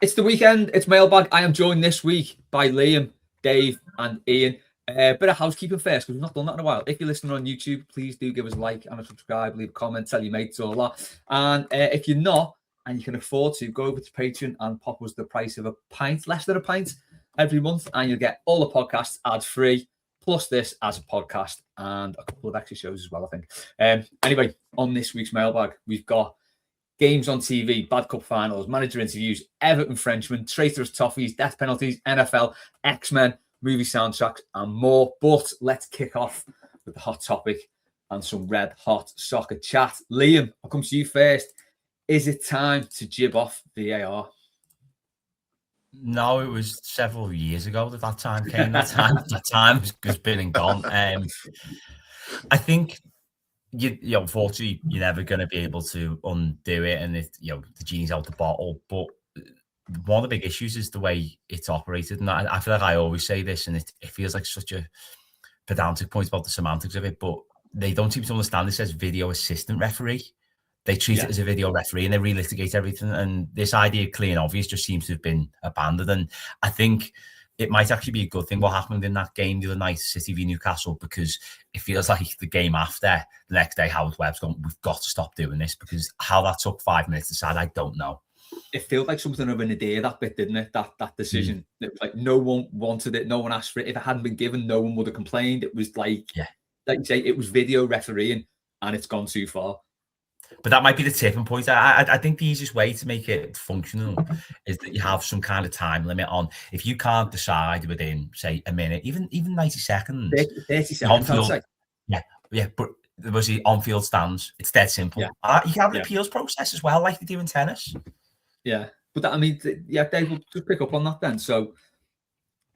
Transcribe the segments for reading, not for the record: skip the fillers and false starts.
It's the weekend. It's Mailbag. I am joined this week by Liam, Dave, and Ian. Bit of housekeeping first because we've not done that in a while. If you're listening on YouTube, please do give us a like and a subscribe, leave a comment, tell your mates, all that. And if you're not and you can afford to, go over to Patreon and pop us the price of a pint, less than a pint, every month, and you'll get all the podcasts ad-free, plus this as a podcast and a couple of extra shows as well, I think. Anyway, on this week's Mailbag, we've got games on TV, bad cup finals, manager interviews, Everton Frenchmen, Traitorous Toffees, death penalties, NFL, X-Men, movie soundtracks, and more. But let's kick off with the hot topic and some red hot soccer chat. Liam, I'll come to you first. Is it time to jib off VAR? No, it was several years ago that time came. That time has been and gone. I think you unfortunately you're never going to be able to undo it, and the genie's out the bottle. But one of the big issues is the way it's operated, and I feel like I always say this, and it feels like such a pedantic point about the semantics of it, but they don't seem to understand this as video assistant referee. They treat it as a video referee and they relitigate everything. And this idea of clear and obvious just seems to have been abandoned. And I think it might actually be a good thing what happened in that game the other night, City v Newcastle, because it feels like the game after, the next day, Howard Webb's gone, we've got to stop doing this, because how that took 5 minutes to decide, I don't know. It feels like something of an idea, that bit, didn't it? That decision. It was like no one wanted it, no one asked for it. If it hadn't been given, no one would have complained. It was like you say, it was video refereeing, and it's gone too far. But that might be the tipping point. I think the easiest way to make it functional is that you have some kind of time limit on. If you can't decide within, say, a minute, even 90 seconds. 30 seconds, I'd say. Yeah, but there was the on-field stands. It's dead simple. You can have an appeals process as well, like they do in tennis. Yeah, but that, I mean, Dave, will just pick up on that then. So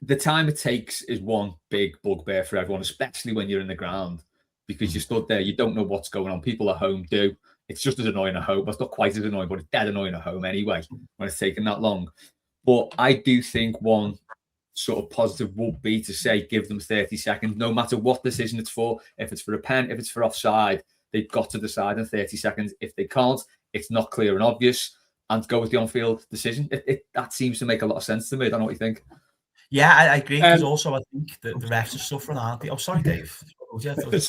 the time it takes is one big bugbear for everyone, especially when you're in the ground, because you stood there, you don't know what's going on. People at home do. It's just as annoying at home. Well, it's not quite as annoying, but it's dead annoying at home anyway when it's taken that long. But I do think one sort of positive would be to say give them 30 seconds, no matter what decision it's for. If it's for a pen, if it's for offside, they've got to decide in 30 seconds. If they can't, it's not clear and obvious, and go with the on-field decision. That seems to make a lot of sense to me. I don't know what you think. Yeah, I agree. Because also I think that the refs are suffering, aren't they? Oh, sorry, Dave. Dave, I'm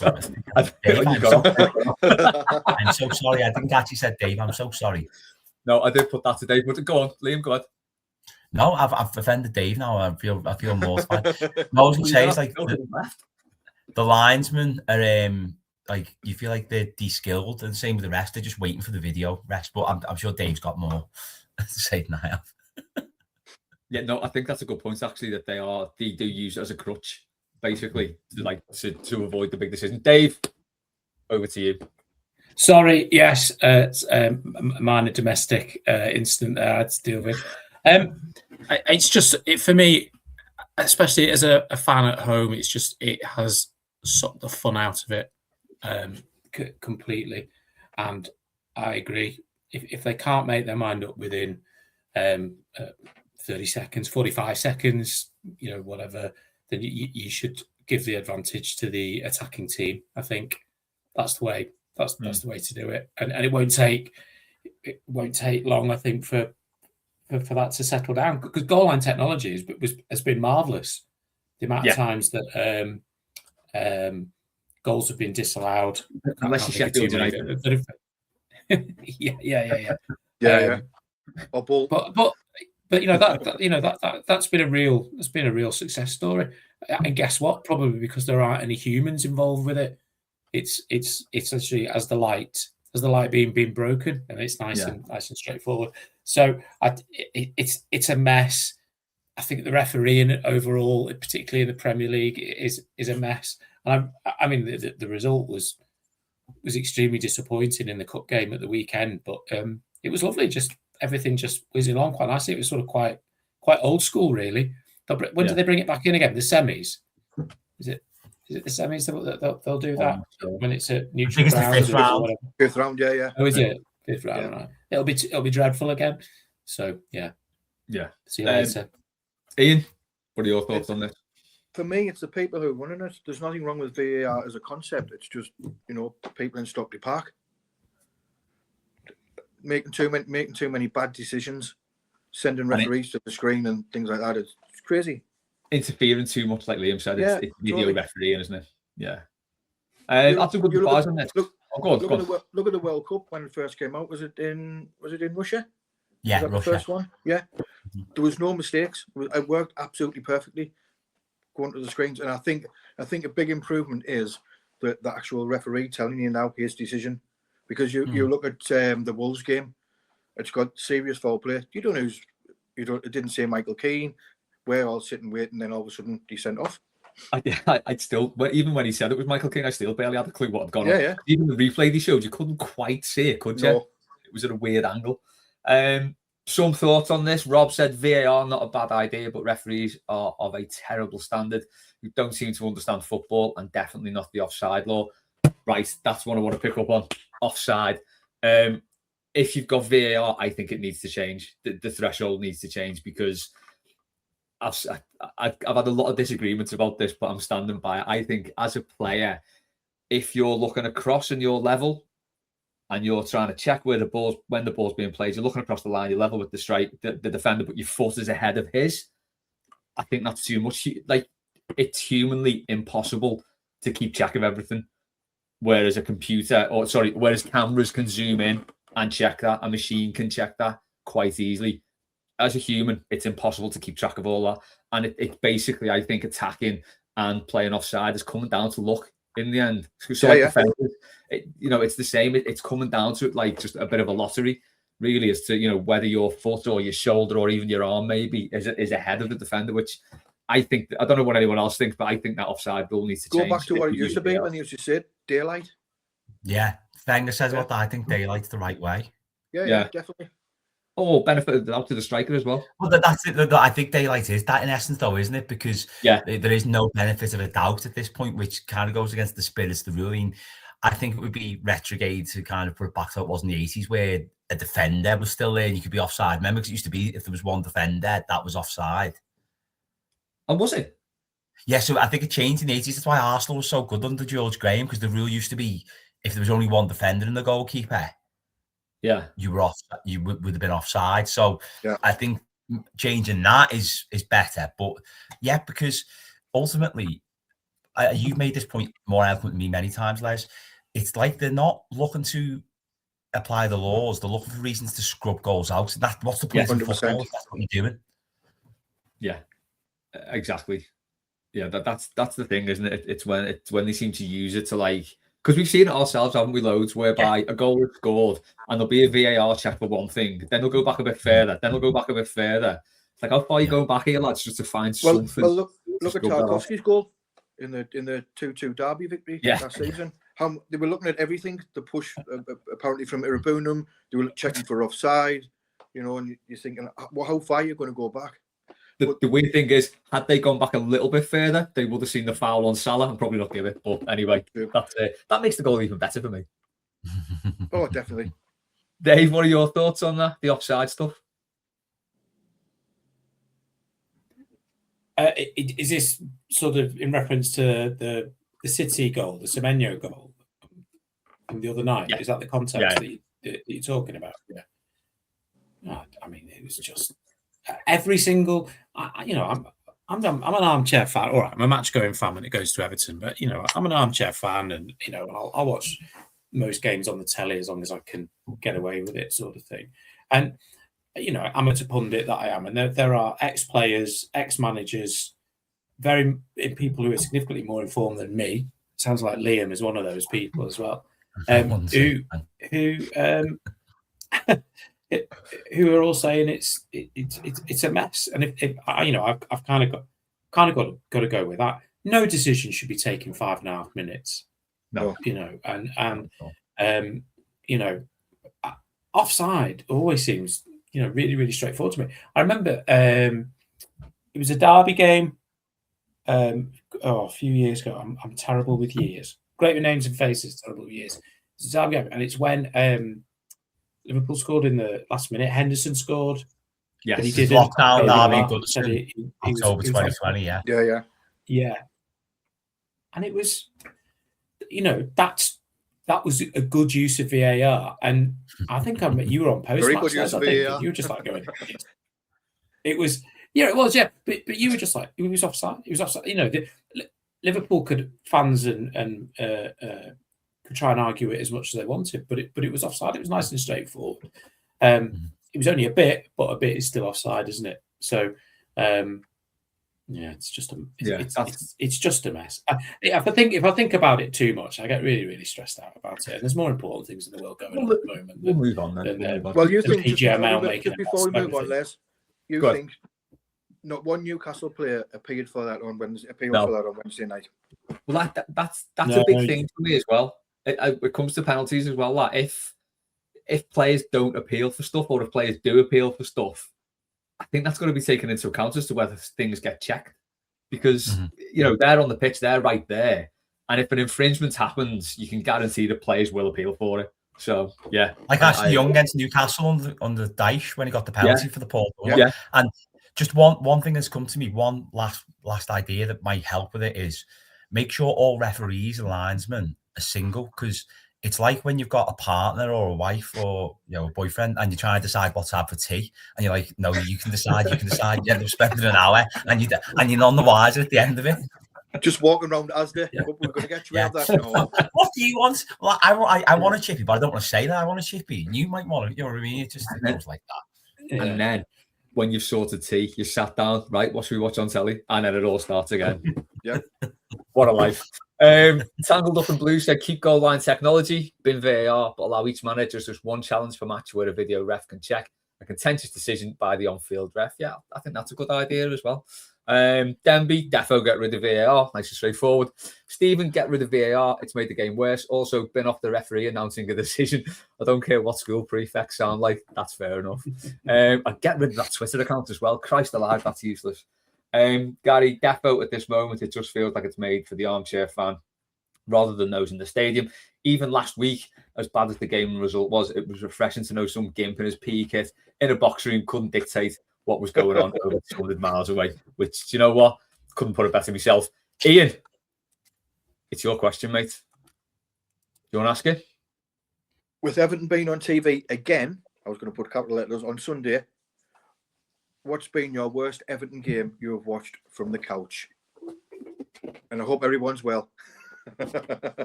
so sorry. I didn't actually say Dave. I'm so sorry. No, I did put that to Dave. But go on, Liam, go ahead. No, I've offended Dave now. I feel mortified. I was going to say, it's like the linesmen are like, you feel like they're de-skilled, and the same with the rest. They're just waiting for the video rest. But I'm sure Dave's got more to say than I have. Yeah, no, I think that's a good point, actually, that they do use it as a crutch, basically, to avoid the big decision. Dave, over to you. Sorry, yes, it's minor domestic incident there I had to deal with. It's just for me, especially as a fan at home, it has sucked the fun out of it completely. And I agree. If they can't make their mind up within 30 seconds, 45 seconds, whatever, then you should give the advantage to the attacking team. I think that's the way. That's the way to do it, and it won't take long, I think, for that to settle down, because goal line technology has been marvelous. The amount of times that goals have been disallowed, unless you Sheffield United. Yeah. But that's been a real success story. And guess what? Probably because there aren't any humans involved with it. It's actually as the light being broken, and it's nice and straightforward. So it's a mess. I think the refereeing overall, particularly in the Premier League, is a mess. And I mean the result was extremely disappointing in the cup game at the weekend, but it was lovely. Just everything just whizzing along quite nicely. It was sort of quite old school, really. When do they bring it back in again? The semis? Is it the semis that they'll do that when it's a neutral ground? Fifth round, yeah. Oh, is it fifth round? Right. It'll be dreadful again. So yeah. See you later. Ian, what are your thoughts on this? For me, it's the people who are running it. There's nothing wrong with VAR as a concept. It's just people in Stockley Park making too many bad decisions. sending referees to the screen and things like that. It's crazy. Interfering too much, like Liam said. Yeah, It's video totally. refereeing, isn't it? Yeah. That's a good advice on this. Look at the World Cup when it first came out. Was it in Russia? Yeah, was that Russia. The first one? Yeah. There was no mistakes. It worked absolutely perfectly going to the screens. And I think a big improvement is the actual referee telling you now his decision. Because you look at the Wolves game, it's got serious foul play. It didn't say Michael Keane. We're all sitting waiting, then all of a sudden he's sent off. I'd still, even when he said it was Michael Keane, I still barely had a clue what had gone on. Yeah. Even the replay they showed, you couldn't quite see it, could you? No. It was at a weird angle. Some thoughts on this. Rob said VAR not a bad idea, but referees are of a terrible standard who don't seem to understand football and definitely not the offside law. Right, that's what I want to pick up on. Offside. If you've got VAR, I think it needs to change. The threshold needs to change because I've had a lot of disagreements about this, but I'm standing by it. I think as a player, if you're looking across and you're level and you're trying to check when the ball's being played, you're looking across the line, you're level with the defender, but your foot is ahead of his. I think that's too much. Like, it's humanly impossible to keep track of everything. Whereas whereas cameras can zoom in and check that, a machine can check that quite easily. As a human, it's impossible to keep track of all that. And it's basically, I think, attacking and playing offside is coming down to luck in the end. Defenders, it's the same. It's coming down to like just a bit of a lottery, really, as to whether your foot or your shoulder or even your arm maybe is ahead of the defender, which I think, I don't know what anyone else thinks, but I think that offside rule needs to change. Go back to what it used to be when they used to say daylight. Yeah, Wenger says about that. I think daylight's the right way. Yeah, definitely. Oh, benefit of the doubt to the striker as well. Well, that's it. I think daylight is that in essence, though, isn't it? Because there is no benefit of a doubt at this point, which kind of goes against the spirit of the ruling. I think it would be retrograde to kind of put it back to what it was in the 80s, where a defender was still there and you could be offside. Remember, because it used to be if there was one defender, that was offside. And was it? Yeah, so I think it changed in the 80s. That's why Arsenal was so good under George Graham, because the rule used to be if there was only one defender and the goalkeeper, you were off. You would have been offside. So I think changing that is better. But yeah, because ultimately, you've made this point more eloquent than me many times, Les. It's like they're not looking to apply the laws; they're looking for reasons to scrub goals out. What's the point of football if that's what you're doing? Yeah, exactly. Yeah, that's the thing, isn't it? It's when they seem to use it to like. Because we've seen it ourselves, haven't we, loads, whereby a goal is scored and there'll be a VAR check for one thing, then they'll go back a bit further, then they'll go back a bit further. It's like, how far are you going back here, lads, just to find something? Well, look at Tarkowski's goal in the 2-2 derby victory last season. How they were looking at everything, the push apparently from Irabunum, they were checking for offside, and you're thinking, well, how far are you going to go back? The weird thing is, had they gone back a little bit further, they would have seen the foul on Salah and probably not give it. But anyway, that's it. That makes the goal even better for me. Oh, definitely. Dave, what are your thoughts on that? The offside stuff? Is this sort of in reference to the City goal, the Semenyo goal from the other night? Yeah. Is that the context that you're talking about? Yeah. No, I mean, it was just every single. I'm an armchair fan. All right, I'm a match-going fan when it goes to Everton, but I'm an armchair fan, and I'll watch most games on the telly as long as I can get away with it, sort of thing. And amateur pundit that I am, and there are ex-players, ex-managers, people who are significantly more informed than me. Sounds like Liam is one of those people as well. Who are all saying it's a mess, and if I've kind of got to go with that. No decision should be taken 5.5 minutes. No, offside always seems really, really straightforward to me. I remember it was a derby game a few years ago. I'm terrible with years. Great with names and faces, terrible with years. It's a derby game, and it's when Liverpool scored in the last minute. Henderson scored. Yes, he did lockdown derby. October 2020. Yeah. And it was, that was a good use of VAR. And I think you were on post. Very good use of VAR. You were just like going. It was, yeah, it was, yeah. But you were just like, it was offside. It was offside. You know, Liverpool fans could try and argue it as much as they wanted, but it was offside. It was nice and straightforward. It was only a bit, but a bit is still offside, isn't it? So, yeah, it's just a mess. If I think about it too much, I get really, really stressed out about it. And there's more important things in the world going on at the moment. We'll move on then. Well, you think just before we move on, Les, you think not one Newcastle player appeared for that on Wednesday night? Well, that's a big thing for me as well. It comes to penalties as well. Like if players don't appeal for stuff, or if players do appeal for stuff, I think that's going to be taken into account as to whether things get checked, because they're on the pitch, they're right there, and if an infringement happens, you can guarantee the players will appeal for it. So yeah, like Ashley Young against Newcastle on the Dyche when he got the penalty for the Porto. Yeah, and just one thing that's come to me, one last idea that might help with it is make sure all referees and linesmen are single, because it's like when you've got a partner or a wife or a boyfriend and you're trying to decide what to have for tea, and you're like, no, you can decide. You end up spending an hour and you're none the wiser at the end of it. Just walking around Asda. We're going to get you out of that. No. What do you want? Well, I want a chippy, but I don't want to say that I want a chippy. You might want to, you know what I mean? It just goes like that. Yeah. And then when you've sorted tea, you sat down, right? What should we watch on telly? And then it all starts again. Yeah. What a life. Tangled Up in Blue said, keep goal line technology, bin VAR, but allow each manager just one challenge per match where a video ref can check a contentious decision by the on-field ref. Yeah, I think that's a good idea as well. Denby, defo get rid of VAR, nice and straightforward. Stephen, get rid of VAR, it's made the game worse. Also, bin off the referee announcing a decision. I don't care what school prefects sound like, that's fair enough. And get rid of that Twitter account as well. Christ alive, that's useless. Gary, defo at this moment, it just feels like it's made for the armchair fan rather than those in the stadium. Even last week, as bad as the game result was, it was refreshing to know some gimp in his PE kit in a box room couldn't dictate what was going on over 200 miles away, which, you know what? Couldn't put it better myself. Ian, it's your question, mate. Do you want to ask it? With Everton being on TV again, I was going to put capital letters on Sunday. What's been your worst Everton game you have watched from the couch? And I hope everyone's well.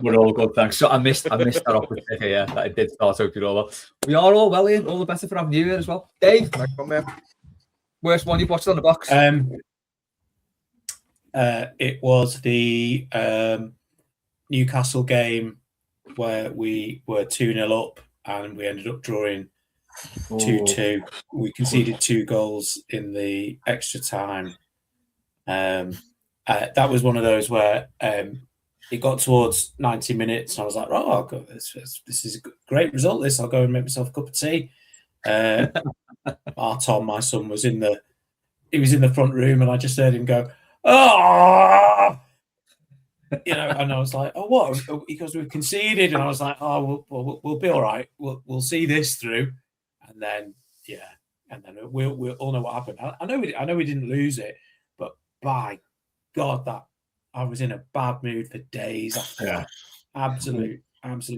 We're all good, thanks. So I missed that opportunity. Yeah, that I did start. Hope you're all well. We are all well, Ian. All the better for having you here as well. Dave, worst one you've watched on the box? It was the Newcastle game where we were 2-0 up and we ended up drawing 2-2. We conceded 2 goals in the extra time. That was one of those where it got towards 90 minutes. And I was like, oh, God, this is a great result. I'll go and make myself a cup of tea. Tom, my son, was in the front room, and I just heard him go, oh, and I was like, oh, what? Because we've conceded, and I was like, oh, we'll be all right. We'll see this through, and then we'll all know what happened. I know we didn't lose it, but by God, that I was in a bad mood for days after that. Absolute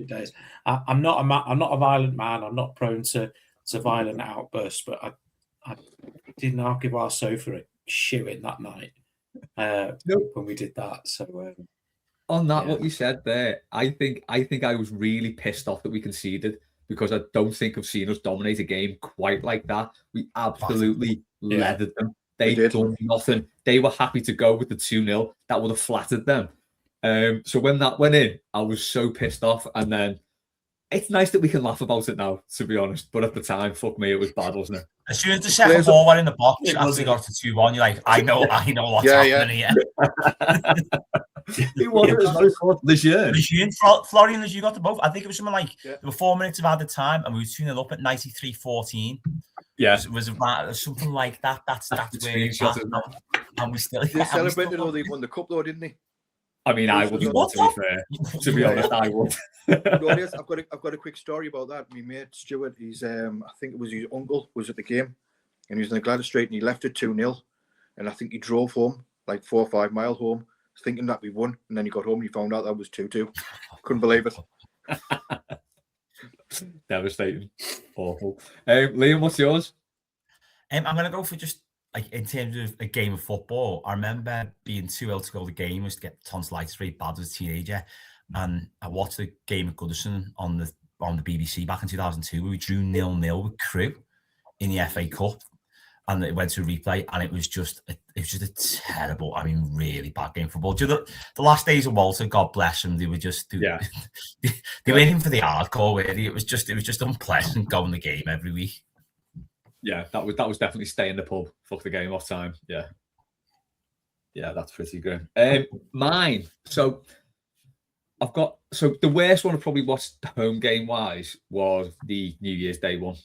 days. I'm not a violent man. I'm not prone to violent outbursts, but I did not give our sofa a shooing that night when we did that. So on that, what you said there, I think I was really pissed off that we conceded, because I don't think I've seen us dominate a game quite like that. We absolutely leathered them. They done nothing. They were happy to go with the 2-0. That would have flattered them. So when that went in, I was so pissed off. And then it's nice that we can laugh about it now, to be honest. But at the time, fuck me, it was bad, wasn't it? As soon as the second ball went in the box, after we got to 2-1, you're like, I know what's happening here. It was this year. Florian, as you got to both. I think it was something like there were 4 minutes of added time, and we were 2-0 up at 93-14. Yeah, it was something like that. That's where it's at. And we still celebrated though. They won the cup though, didn't they? I mean, I wouldn't. To be fair, to be honest, I would. I've got a quick story about that. My mate Stuart, he's I think it was his uncle was at the game, and he was in the Gladys Street, and he left it 2-0, and I think he drove home like 4 or 5 miles home, thinking that we won, and then he got home and he found out that was 2-2. Couldn't believe it. Devastating, awful. Liam, what's yours? I'm going to go for just like in terms of a game of football, I remember being too ill to go to the game. I used to get tonsillitis very bad as a teenager, and I watched the game of Goodison on the BBC back in 2002. We drew 0-0 with Crewe in the FA Cup, and it went to a replay, and it was just a terrible, I mean, really bad game of football. The last days of Walter, God bless them, they were just they were in for the hardcore. Really, it was just unpleasant going the game every week. Yeah, that was definitely stay in the pub, fuck the game off time. Yeah, that's pretty grim. Mine. So the worst one I probably watched home game wise was the New Year's Day one.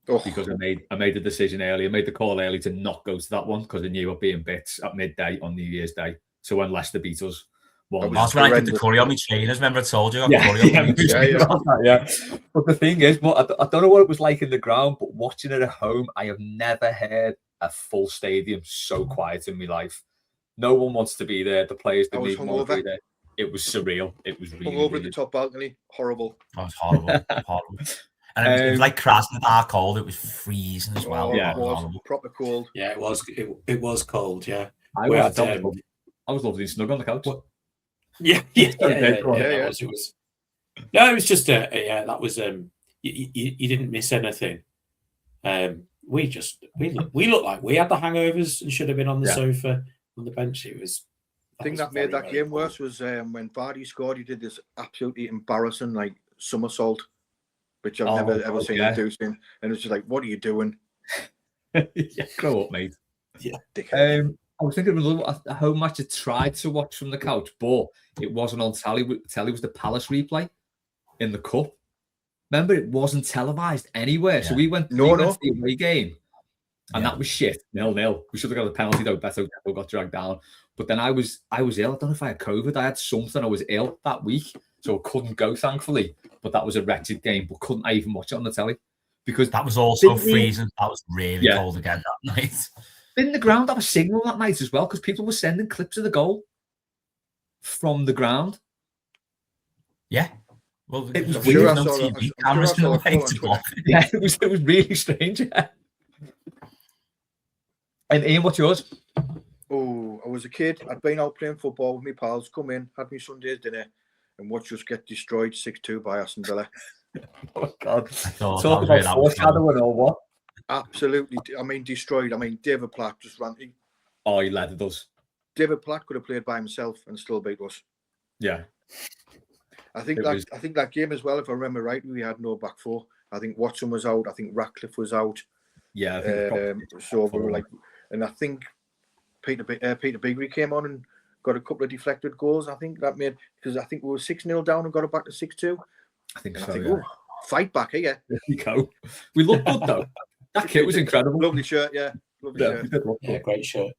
Oh. Because I made the decision early. I made the call early to not go to that one because I knew I'd be in bits at midday on New Year's Day. So when Leicester beat us, that's when I did the curry on my trainers. Remember I told you I got curry on my trainers. But the thing is, I don't know what it was like in the ground, but watching it at home, I have never heard a full stadium so quiet in my life. No one wants to be there. The players didn't even want to be there. It was surreal. It was really over at the top balcony. Horrible. Oh, it's horrible. Horrible. And it was like Krasnodar cold. It was freezing as well. Yeah, it was proper cold. Yeah, it was. It was cold. Yeah, I was lovely snug on the couch. Yeah. It was. No, it was just that was you didn't miss anything. We looked like we had the hangovers and should have been on the sofa on the bench. It was. I think that made that game worse was when Vardy scored. He did this absolutely embarrassing like somersault, which I've never ever seen him do. And it's just like, what are you doing? Grow up, mate. Yeah. I was thinking of a home match I tried to watch from the couch, but it wasn't on telly. Telly was the Palace replay in the cup. Remember, it wasn't televised anywhere. Yeah. So we went to the away game, and that was shit. 0-0. We should have got a penalty though. Beto got dragged down. But then I was ill. I don't know if I had COVID. I had something. I was ill that week, so I couldn't go, thankfully. But that was a wretched game. But couldn't I even watch it on the telly? Because that was also freezing. That was really cold again that night. Didn't the ground have a signal that night as well? Because people were sending clips of the goal from the ground. Yeah. Well, it was weird. Yeah, it was really strange. Yeah. And Ian, what's yours? Oh, I was a kid. I'd been out playing football with my pals. Come in, had me Sunday's dinner, and watch us get destroyed 6-2 by Aston Villa. Oh God! Talk about foreshadowing or what? Absolutely. I mean, destroyed. I mean, David Platt just ran. He led us. David Platt could have played by himself and still beat us. Yeah. I think that game as well, if I remember right, we had no back four. I think Watson was out. I think Ratcliffe was out. Yeah. I think so we were like, and I think Peter Bigrey came on and got a couple of deflected goals. I think that made, because I think we were 6-0 down and got it back to 6-2. I think and so. I think, fight back here. There you go. We looked good though. That kit was incredible. Lovely shirt, yeah. Lovely shirt. Yeah, great shirt.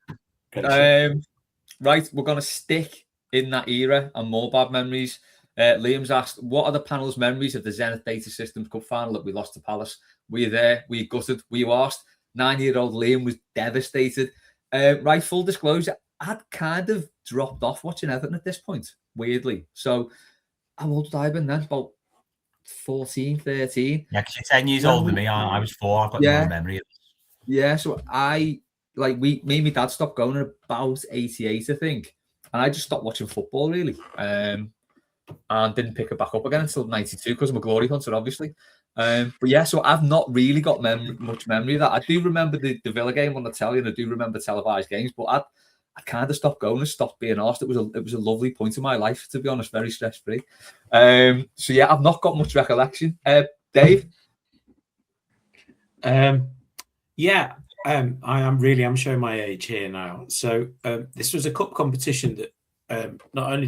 Right, we're going to stick in that era and more bad memories. Liam's asked, what are the panel's memories of the Zenith Data Systems Cup final that we lost to Palace? Were you there? Were you gutted? Were you asked? 9-year-old Liam was devastated. Right, full disclosure, I'd kind of dropped off watching Everton at this point, weirdly. So, how old had I been then? About 14, 13. Yeah, because you're 10 years older than me. I was 4. I've got no memory of this. Yeah, so me and my dad stopped going at about 88, I think. And I just stopped watching football, really. And didn't pick it back up again until 92 because I'm a glory hunter, obviously. But yeah, so I've not really got much memory of that. I do remember the Villa game on the telly, and I do remember televised games, but I kind of stopped going and stopped being asked. It was a lovely point in my life, to be honest, very stress-free. So yeah, I've not got much recollection. Dave? Yeah, I'm showing my age here now. So this was a cup competition that not only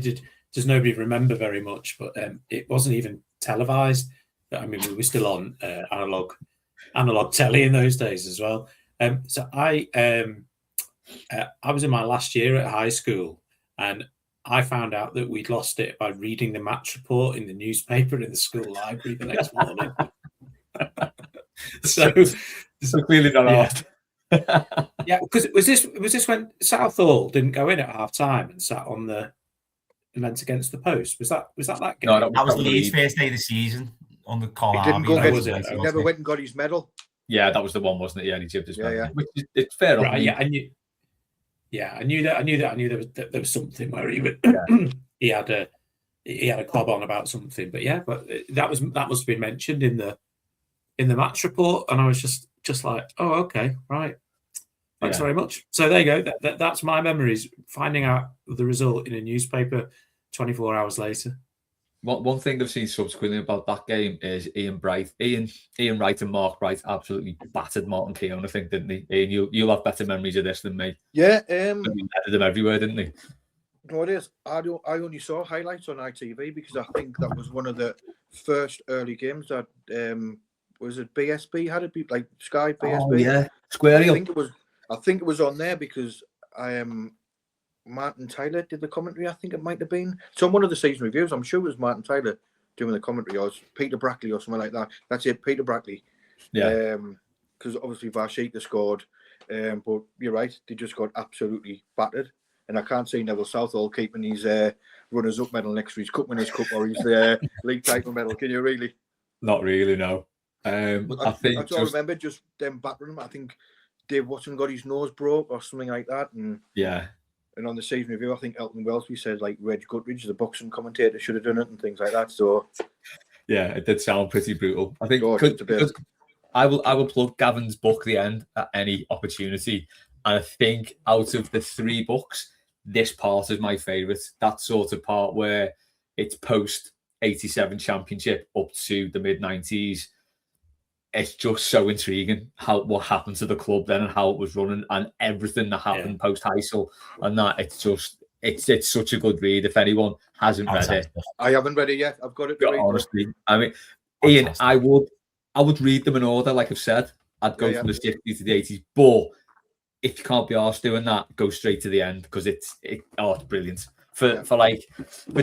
does nobody remember very much, but it wasn't even televised. I mean, we were still on analog telly in those days as well. So I was in my last year at high school, and I found out that we'd lost it by reading the match report in the newspaper in the school library the next morning. so clearly not off. Yeah, because was this when Southall didn't go in at half time and sat on the event against the post? Was that game? No, that was Leeds' first day of the season on the corner. He never went and got his medal. Yeah, that was the one, wasn't it? Yeah, he chipped his penalty. Yeah. Which is, it's fair enough. Right, yeah, I knew that there was something where he would, he had a club on about something, but that must have been mentioned in the match report, and I was just like, oh, okay, right, thanks very much. So there you go. That's my memories. Finding out the result in a newspaper 24 hours later. One thing I've seen subsequently about that game is Ian Wright and Mark Bright absolutely battered Martin Keown, I think, didn't he? Ian, you'll have better memories of this than me. Yeah, he headed them everywhere, didn't he? No, it is. I only saw highlights on ITV because I think that was one of the first early games that was it BSB had it be like Sky BSB. Oh yeah, Square. I think it was on there because Martin Tyler did the commentary. I think it might have been. So on one of the season reviews, I'm sure it was Martin Tyler doing the commentary, or it was Peter Brackley or something like that. That's it, Peter Brackley. Yeah. Because obviously Varshita scored, but you're right, they just got absolutely battered. And I can't see Neville Southall keeping his runners-up medal next to his Cup Winners' Cup or his league title medal. Can you really? Not really, no. I think that's all I remember, just them battering him. I think Dave Watson got his nose broke or something like that. And and on the season review, I think Elton Welsby said like Reg Guttridge, the boxing commentator, should have done it and things like that. So yeah, it did sound pretty brutal. I think I will plug Gavin's book, The End, at any opportunity. And I think out of the 3 books, this part is my favourite. That sort of part where it's post 87 championship up to the mid 90s. It's just so intriguing what happened to the club then and how it was running and everything that happened post Heysel and that. It's such a good read. If anyone hasn't read it, I haven't read it yet. I've got it to read. Honestly, I mean, Ian, I would read them in order, like I've said. I'd go from the 60s to the 80s, but if you can't be arsed doing that, go straight to the end because it's brilliant for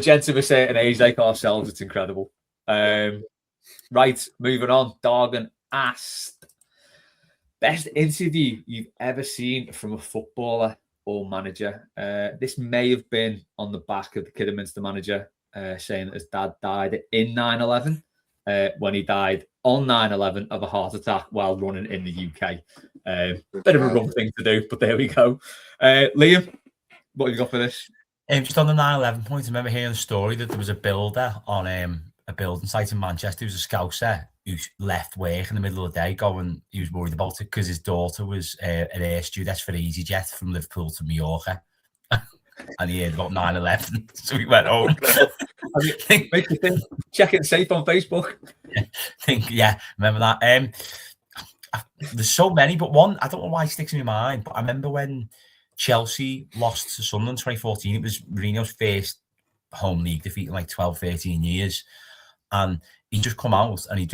gents of a certain age like ourselves. It's incredible. Right, moving on. Dargan asked, best interview you've ever seen from a footballer or manager. This may have been on the back of the Kidderminster manager saying that his dad died in 9/11 when he died on 9/11 of a heart attack while running in the UK. Bit of a wrong thing to do, but there we go. Liam, what have you got for this? Just on the 9/11 point, I remember hearing a story that there was a builder on a building site in Manchester. He was a scouser who left work in the middle of the day he was worried about it because his daughter was an air stewardess for EasyJet from Liverpool to Mallorca. And he heard about 9/11, so he went home. Make you think, check it safe on Facebook. Remember that. There's so many, but one, I don't know why it sticks in my mind, but I remember when Chelsea lost to Sunderland in 2014, it was Mourinho's first home league defeat in like 12, 13 years. And he just come out and he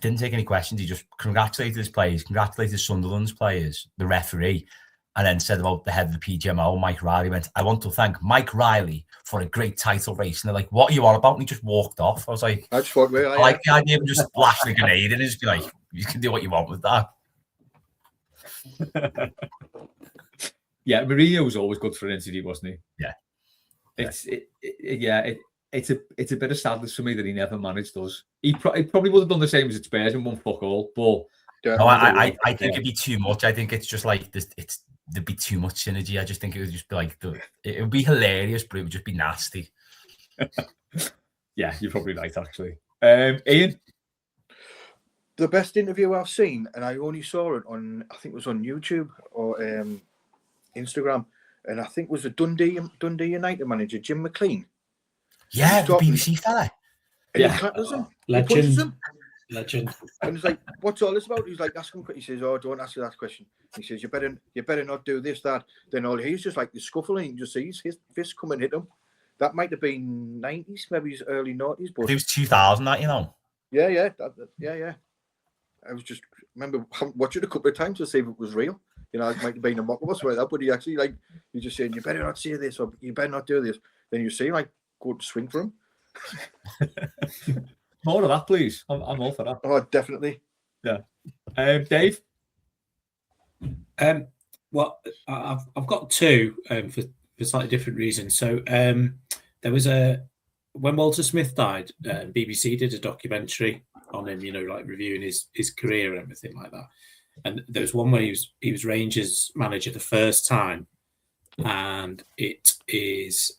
didn't take any questions. He just congratulated his players, congratulated Sunderland's players, the referee, and then said about the head of the PGMO, Mike Riley, went, I want to thank Mike Riley for a great title race. And they're like, what are you on about? And he just walked off. I was like, I like the idea of just blast the grenade and just be like, you can do what you want with that. Yeah, Mourinho was always good for an interview, wasn't he? Yeah. It's a bit of sadness for me that he never managed us. He probably would have done the same as at Spurs and won fuck all, but no, I think it'd be too much. I think it's just like this. There'd be too much synergy. I just think it would just be like it would be hilarious, but it would just be nasty. Yeah, you're probably right, actually. Ian, the best interview I've seen, and I only saw it on, I think it was on YouTube or Instagram, and I think it was the Dundee United manager, Jim McLean. Yeah, the BBC fella. And he clatters him. Legend. And he's like, what's all this about? He's like, ask him. He says, oh, don't ask you that question. He says, you better not do this, that. Then all he's just like the scuffling. You just see his fist come and hit him. That might have been 90s, maybe his early 90s. But it was 2000, that, you know. Yeah. I was just remember watching it a couple of times to see if it was real. You know, it might have been a mock of us like that, but he actually he's just saying, you better not say this or you better not do this. Then you see him go to swing for him. More of that, please. I'm all for that. Oh, definitely. Yeah. Dave? Well, I've got two for slightly different reasons. So there was when Walter Smith died, BBC did a documentary on him, like reviewing his career and everything like that. And there was one where he was Rangers manager the first time, and it is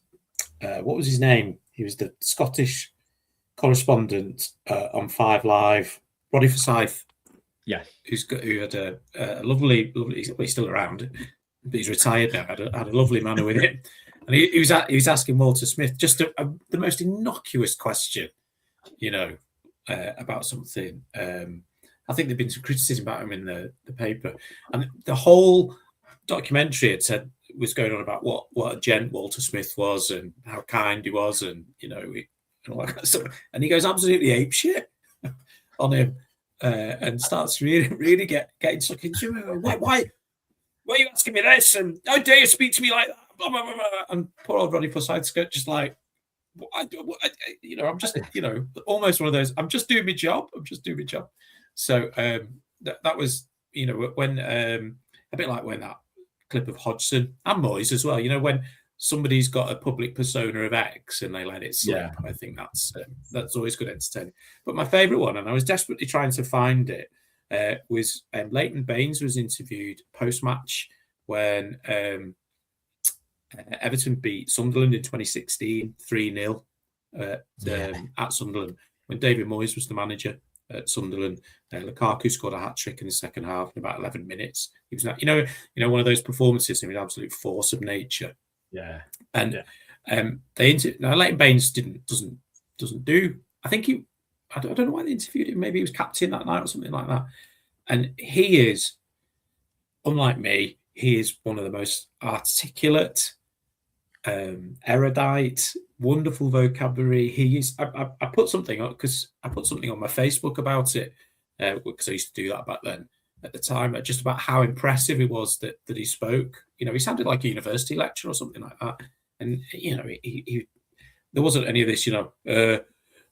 what was his name? He was the Scottish correspondent on 5 Live, Roddy Forsyth. Yeah, who had a lovely. He's still around, but he's retired now. Had a lovely manner with it, and he was asking Walter Smith just the most innocuous question, about something. I think there'd been some criticism about him in the paper, and the whole documentary had said was going on about what a gent Walter Smith was and how kind he was, and and all that kind of stuff. And he goes absolutely apeshit on him. And starts really getting stuck into it. Why are you asking me this? And how dare you speak to me like that? Blah, blah, blah, blah. And poor old Roddy Forsyth just like, I'm just, almost one of those. I'm just doing my job. So that was, when a bit like when that clip of Hodgson and Moyes as well. When somebody's got a public persona of X and they let it slip. Yeah. I think that's always good entertaining. But my favourite one, and I was desperately trying to find it, was Leighton Baines was interviewed post-match when Everton beat Sunderland in 2016 3-0 at Sunderland when David Moyes was the manager at Sunderland. Lukaku scored a hat-trick in the second half in about 11 minutes. He was, one of those performances with absolute force of nature. Yeah, and Leighton Baines doesn't do. I think I don't know why they interviewed him. Maybe he was captain that night or something like that. And he is, unlike me, he is one of the most articulate, erudite, wonderful vocabulary. He is. I put something on because I put something on my Facebook about it because I used to do that back then. At the time, just about how impressive it was that he spoke. He sounded like a university lecturer or something like that. And he there wasn't any of this, game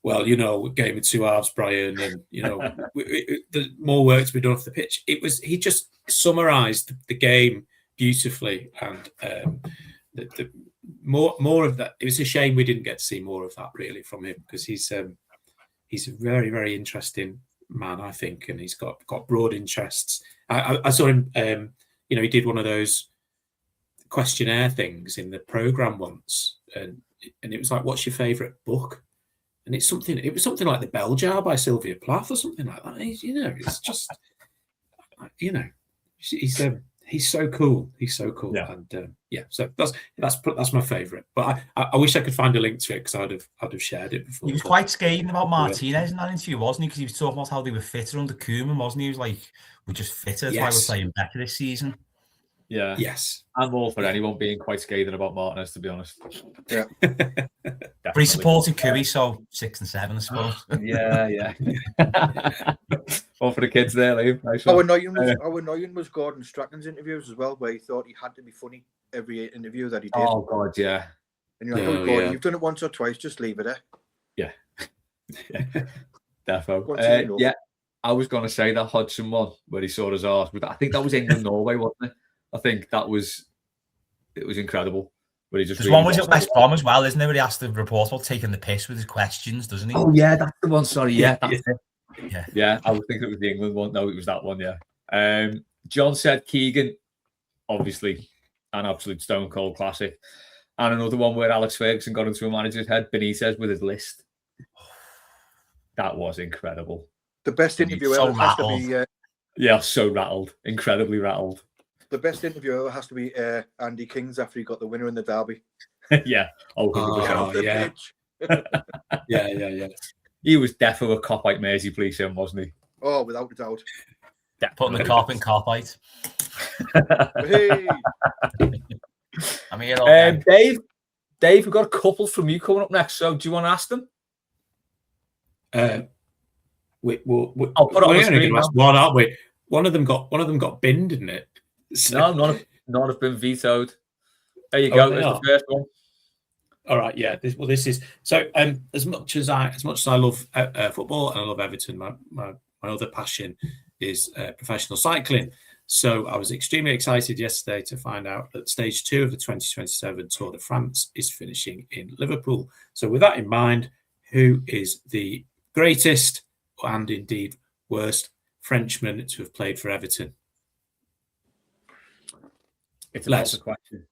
of two halves, Brian, and there's more work to be done off the pitch. He just summarised the game beautifully, and the more of that. It was a shame we didn't get to see more of that really from him because he's a very, very interesting man, I think, and he's got broad interests. I saw him, he did one of those questionnaire things in the program once, and it was like, "What's your favourite book?" And it was something like The Bell Jar by Sylvia Plath or something like that. It's just, he's so cool. He's so cool, yeah. And so that's my favourite. But I wish I could find a link to it because I'd have shared it before. He was quite scathing about Martinez in that interview, wasn't he? Because he was talking about how they were fitter under Koeman, wasn't he? He was like, "We're just fitter. That's why we're playing better this season." Yeah. Yes. I'm all for anyone being quite scathing about Martinez, to be honest. Yeah. But he supported Cooey, so 6 and 7, I suppose. Yeah. All for the kids there, Liam. Nice how annoying was Gordon Strachan's interviews as well, where he thought he had to be funny every interview that he did. Oh, God, yeah. And you're like, Gordon, you've done it once or twice, just leave it there. Yeah. Defo. Yeah. I was going to say that Hodgson one where he saw his arse, but I think that was England-Norway, wasn't it? I think it was incredible. But he just There's one was at West Brom as well, isn't there? Where he asked the reporter about taking the piss with his questions, doesn't he? Oh, yeah, that's the one. Sorry, yeah, that's it. Yeah, I was thinking it was the England one. No, it was that one, yeah. John said Keegan, obviously, an absolute stone cold classic. And another one where Alex Ferguson got into a manager's head, Benitez with his list. That was incredible. The best interview ever has to be... yeah, so rattled. Incredibly rattled. The best interview ever has to be Andy King's after he got the winner in the derby. Yeah. Oh, yeah. Yeah. He was definitely a cop-out Mersey police him, wasn't he? Oh, without a doubt. Putting the cop in cop-out. Hey. I'm here all day. Dave, we've got a couple from you coming up next, so do you want to ask them? I'll put it on the screen. One, aren't we? One of them got binned, didn't it? So. No, none have been vetoed. There you go. There's the first one. All right, yeah. This is so. As much as I love football and I love Everton, my other passion is professional cycling. So I was extremely excited yesterday to find out that stage 2 of the 2027 Tour de France is finishing in Liverpool. So with that in mind, who is the greatest and indeed worst Frenchman to have played for Everton? It's a better question.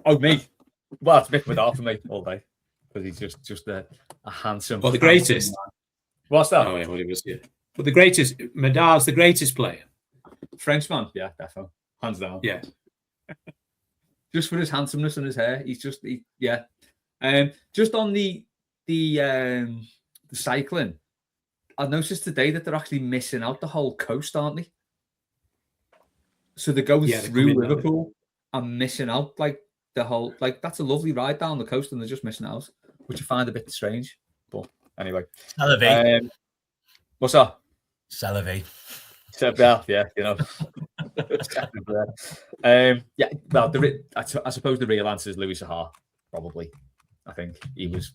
Oh, me? Well, it's Mick Madar for me all day because he's just a handsome. Well, the greatest. Man. What's that? Oh, yeah, well, he was. Yeah. But the greatest. Madar's the greatest player. Frenchman, yeah, definitely, hands down. Yeah. Just for his handsomeness and his hair, he's just yeah. Just on the cycling, I noticed today that they're actually missing out the whole coast, aren't they? So they're going through Liverpool and missing out like the whole, like that's a lovely ride down the coast and they're just missing out, which I find a bit strange. But anyway. What's that? Salivate. Yeah, you know. Yeah, well, I suppose the real answer is Louis Sahar, probably. I think he was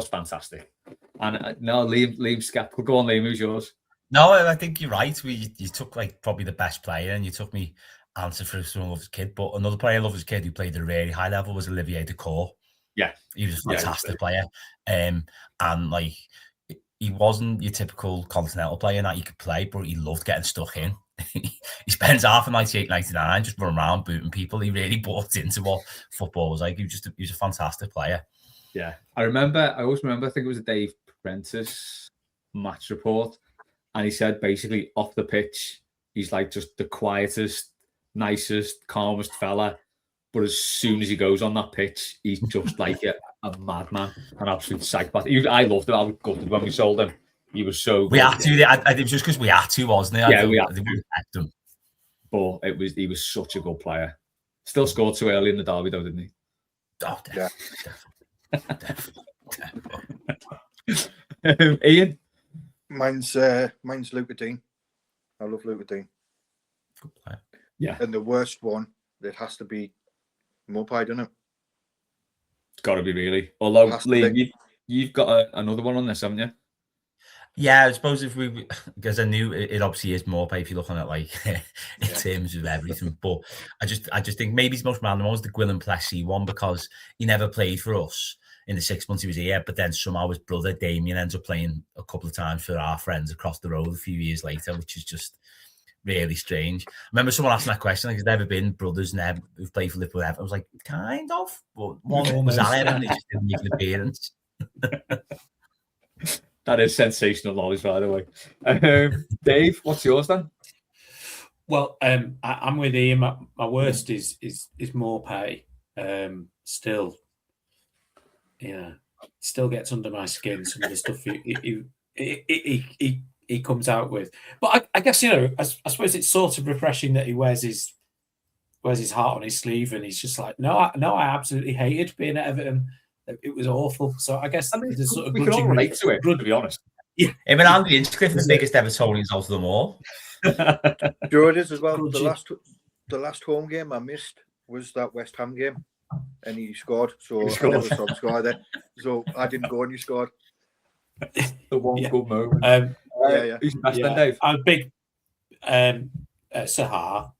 fantastic. And no, Liam skeptical. Go on, Liam, who's yours? No, I think you're right. You took like probably the best player, and you took me answer for someone who loves his kid. But another player who loves his kid who played at a really high level was Olivier Decour. Yeah, he was a fantastic player. And like he wasn't your typical continental player that you could play, but he loved getting stuck in. He spends half of 98, 99 just running around booting people. He really bought into what football was like. He was a fantastic player. Yeah, I always remember. I think it was a Dave Prentice match report, and he said basically off the pitch, he's like just the quietest, nicest, calmest fella. But as soon as he goes on that pitch, he's just like a madman, an absolute psychopath. I loved him. I was gutted when we sold him. He was so good. We had to. It was just because we had to, wasn't it? Yeah, we had to. But he was such a good player. Still scored too early in the derby, though, didn't he? Oh, definitely. Ian? Mine's Luca Dean. I love Luca Dean. Good player. Yeah. And the worst one, it has to be Mopai, doesn't it? It's got to be, really. Although, Liam, you've got another one on this, haven't you? Yeah, I suppose because I knew it obviously is more pay if you're looking at like in terms of everything. But I just think maybe his most random one was the Gwilym Plessy one because he never played for us in the 6 months he was here. But then somehow his brother Damien ends up playing a couple of times for our friends across the road a few years later, which is just really strange. I remember someone asking that question, like, has there ever been brothers who've played for Liverpool ever? I was like, kind of. But one was Alan and he just didn't make an appearance. That is sensational knowledge, by the way. Dave, what's yours then? Well, I'm with Ian. My worst is Morpay. Still, still gets under my skin. Some of the stuff he comes out with. But I guess I suppose it's sort of refreshing that he wears his heart on his sleeve, and he's just like, no, I absolutely hated being at Everton. It was awful. So I guess there's sort of we can all relate to it, to be honest. Yeah, I mean, Andy Hinchcliffe is the biggest Evertonians out of them all. Sure, it is as well. The last home game I missed was that West Ham game, and he scored. So I never saw him score there. So I didn't go, and he scored. The one good moment. Who's the best then, Dave? I'm a big Sahar.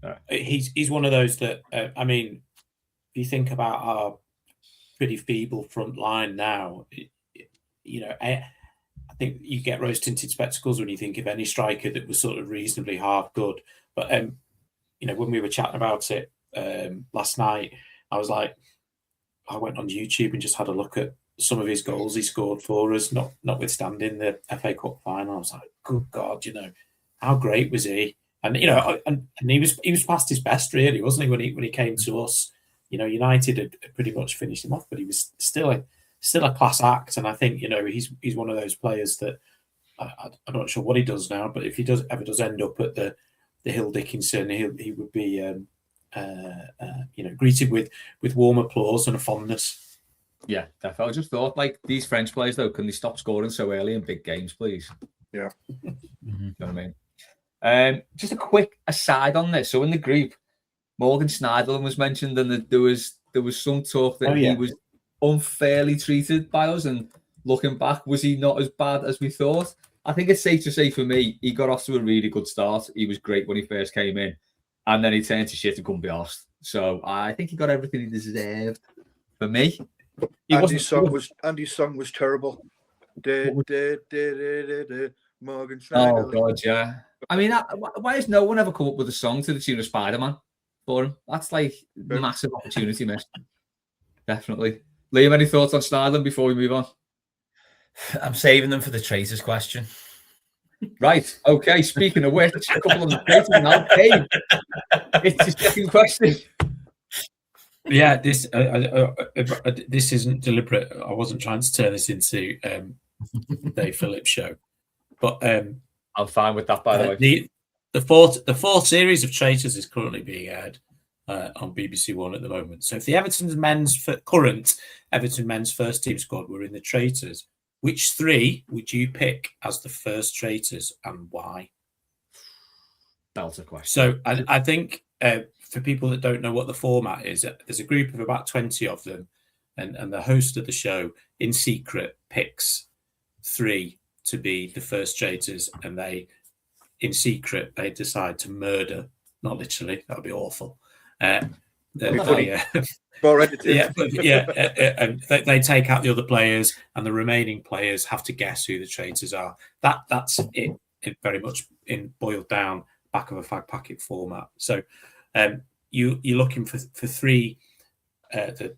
Right. He's one of those that I mean, if you think about our pretty feeble front line now, I think you get rose-tinted spectacles when you think of any striker that was sort of reasonably half good. But when we were chatting about it last night, I was like, I went on YouTube and just had a look at some of his goals he scored for us, notwithstanding the FA Cup final. I was like, good God, how great was he? And and he was past his best, really, wasn't he, when he came to us? United had pretty much finished him off, but he was still a class act. And I think he's one of those players that I'm not sure what he does now, but if he ever does end up at the Hill Dickinson, he would be greeted with warm applause and a fondness. Yeah, definitely. I just thought, like, these French players though, can they stop scoring so early in big games, please? Yeah. You know what I mean? Just a quick aside on this. So in the group, Morgan Schneiderlin was mentioned, and there was some talk that he was unfairly treated by us. And looking back, was he not as bad as we thought? I think it's safe to say for me, he got off to a really good start. He was great when he first came in, and then he turned to shit and couldn't be arsed. So I think he got everything he deserved. For me, Andy's song was terrible. Morgan Schneider. Oh God, yeah. I mean, why has no one ever come up with a song to the tune of Spider-Man for him? That's like massive opportunity missed. Definitely. Liam, any thoughts on Schneider before we move on? I'm saving them for the traitors question. Right. Okay. Speaking of which, a couple of the traitors now. Hey, it's the second question. Yeah, this isn't deliberate. I wasn't trying to turn this into Dave Phillips show, but I'm fine with that. By the way, the fourth series of Traitors is currently being aired on BBC One at the moment. So if the current Everton men's first team squad were in the Traitors, which three would you pick as the first Traitors and why? That's a question. So I think for people that don't know what the format is, there's a group of about 20 of them, and the host of the show in secret picks three to be the first Traitors, and they decide to murder, not literally, that would be awful. And they take out the other players, and the remaining players have to guess who the traitors are. That's it very much in boiled down, back of a fag packet format. So you're looking for three. The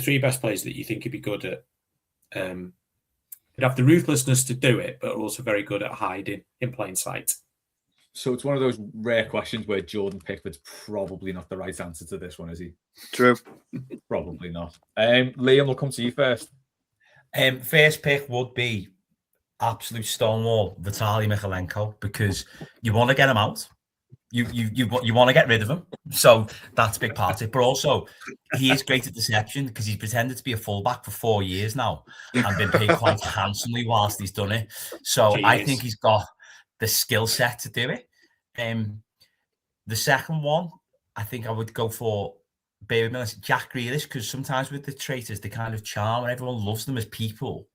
three best players that you think would be good at. You'd have the ruthlessness to do it, but are also very good at hiding in plain sight. So it's one of those rare questions where Jordan Pickford's probably not the right answer to this one, is he? True. Probably not. Liam, we'll come to you first. First pick would be absolute stonewall Vitaly Mykolenko, because you want to get him out. You want to get rid of him. So that's a big part of it. But also, he is great at deception because he's pretended to be a fullback for 4 years now and been paid quite handsomely whilst he's done it. So I think he's got the skill set to do it. The second one, I think I would go for Jack Grealish, because sometimes with the traitors, they kind of charm and everyone loves them as people.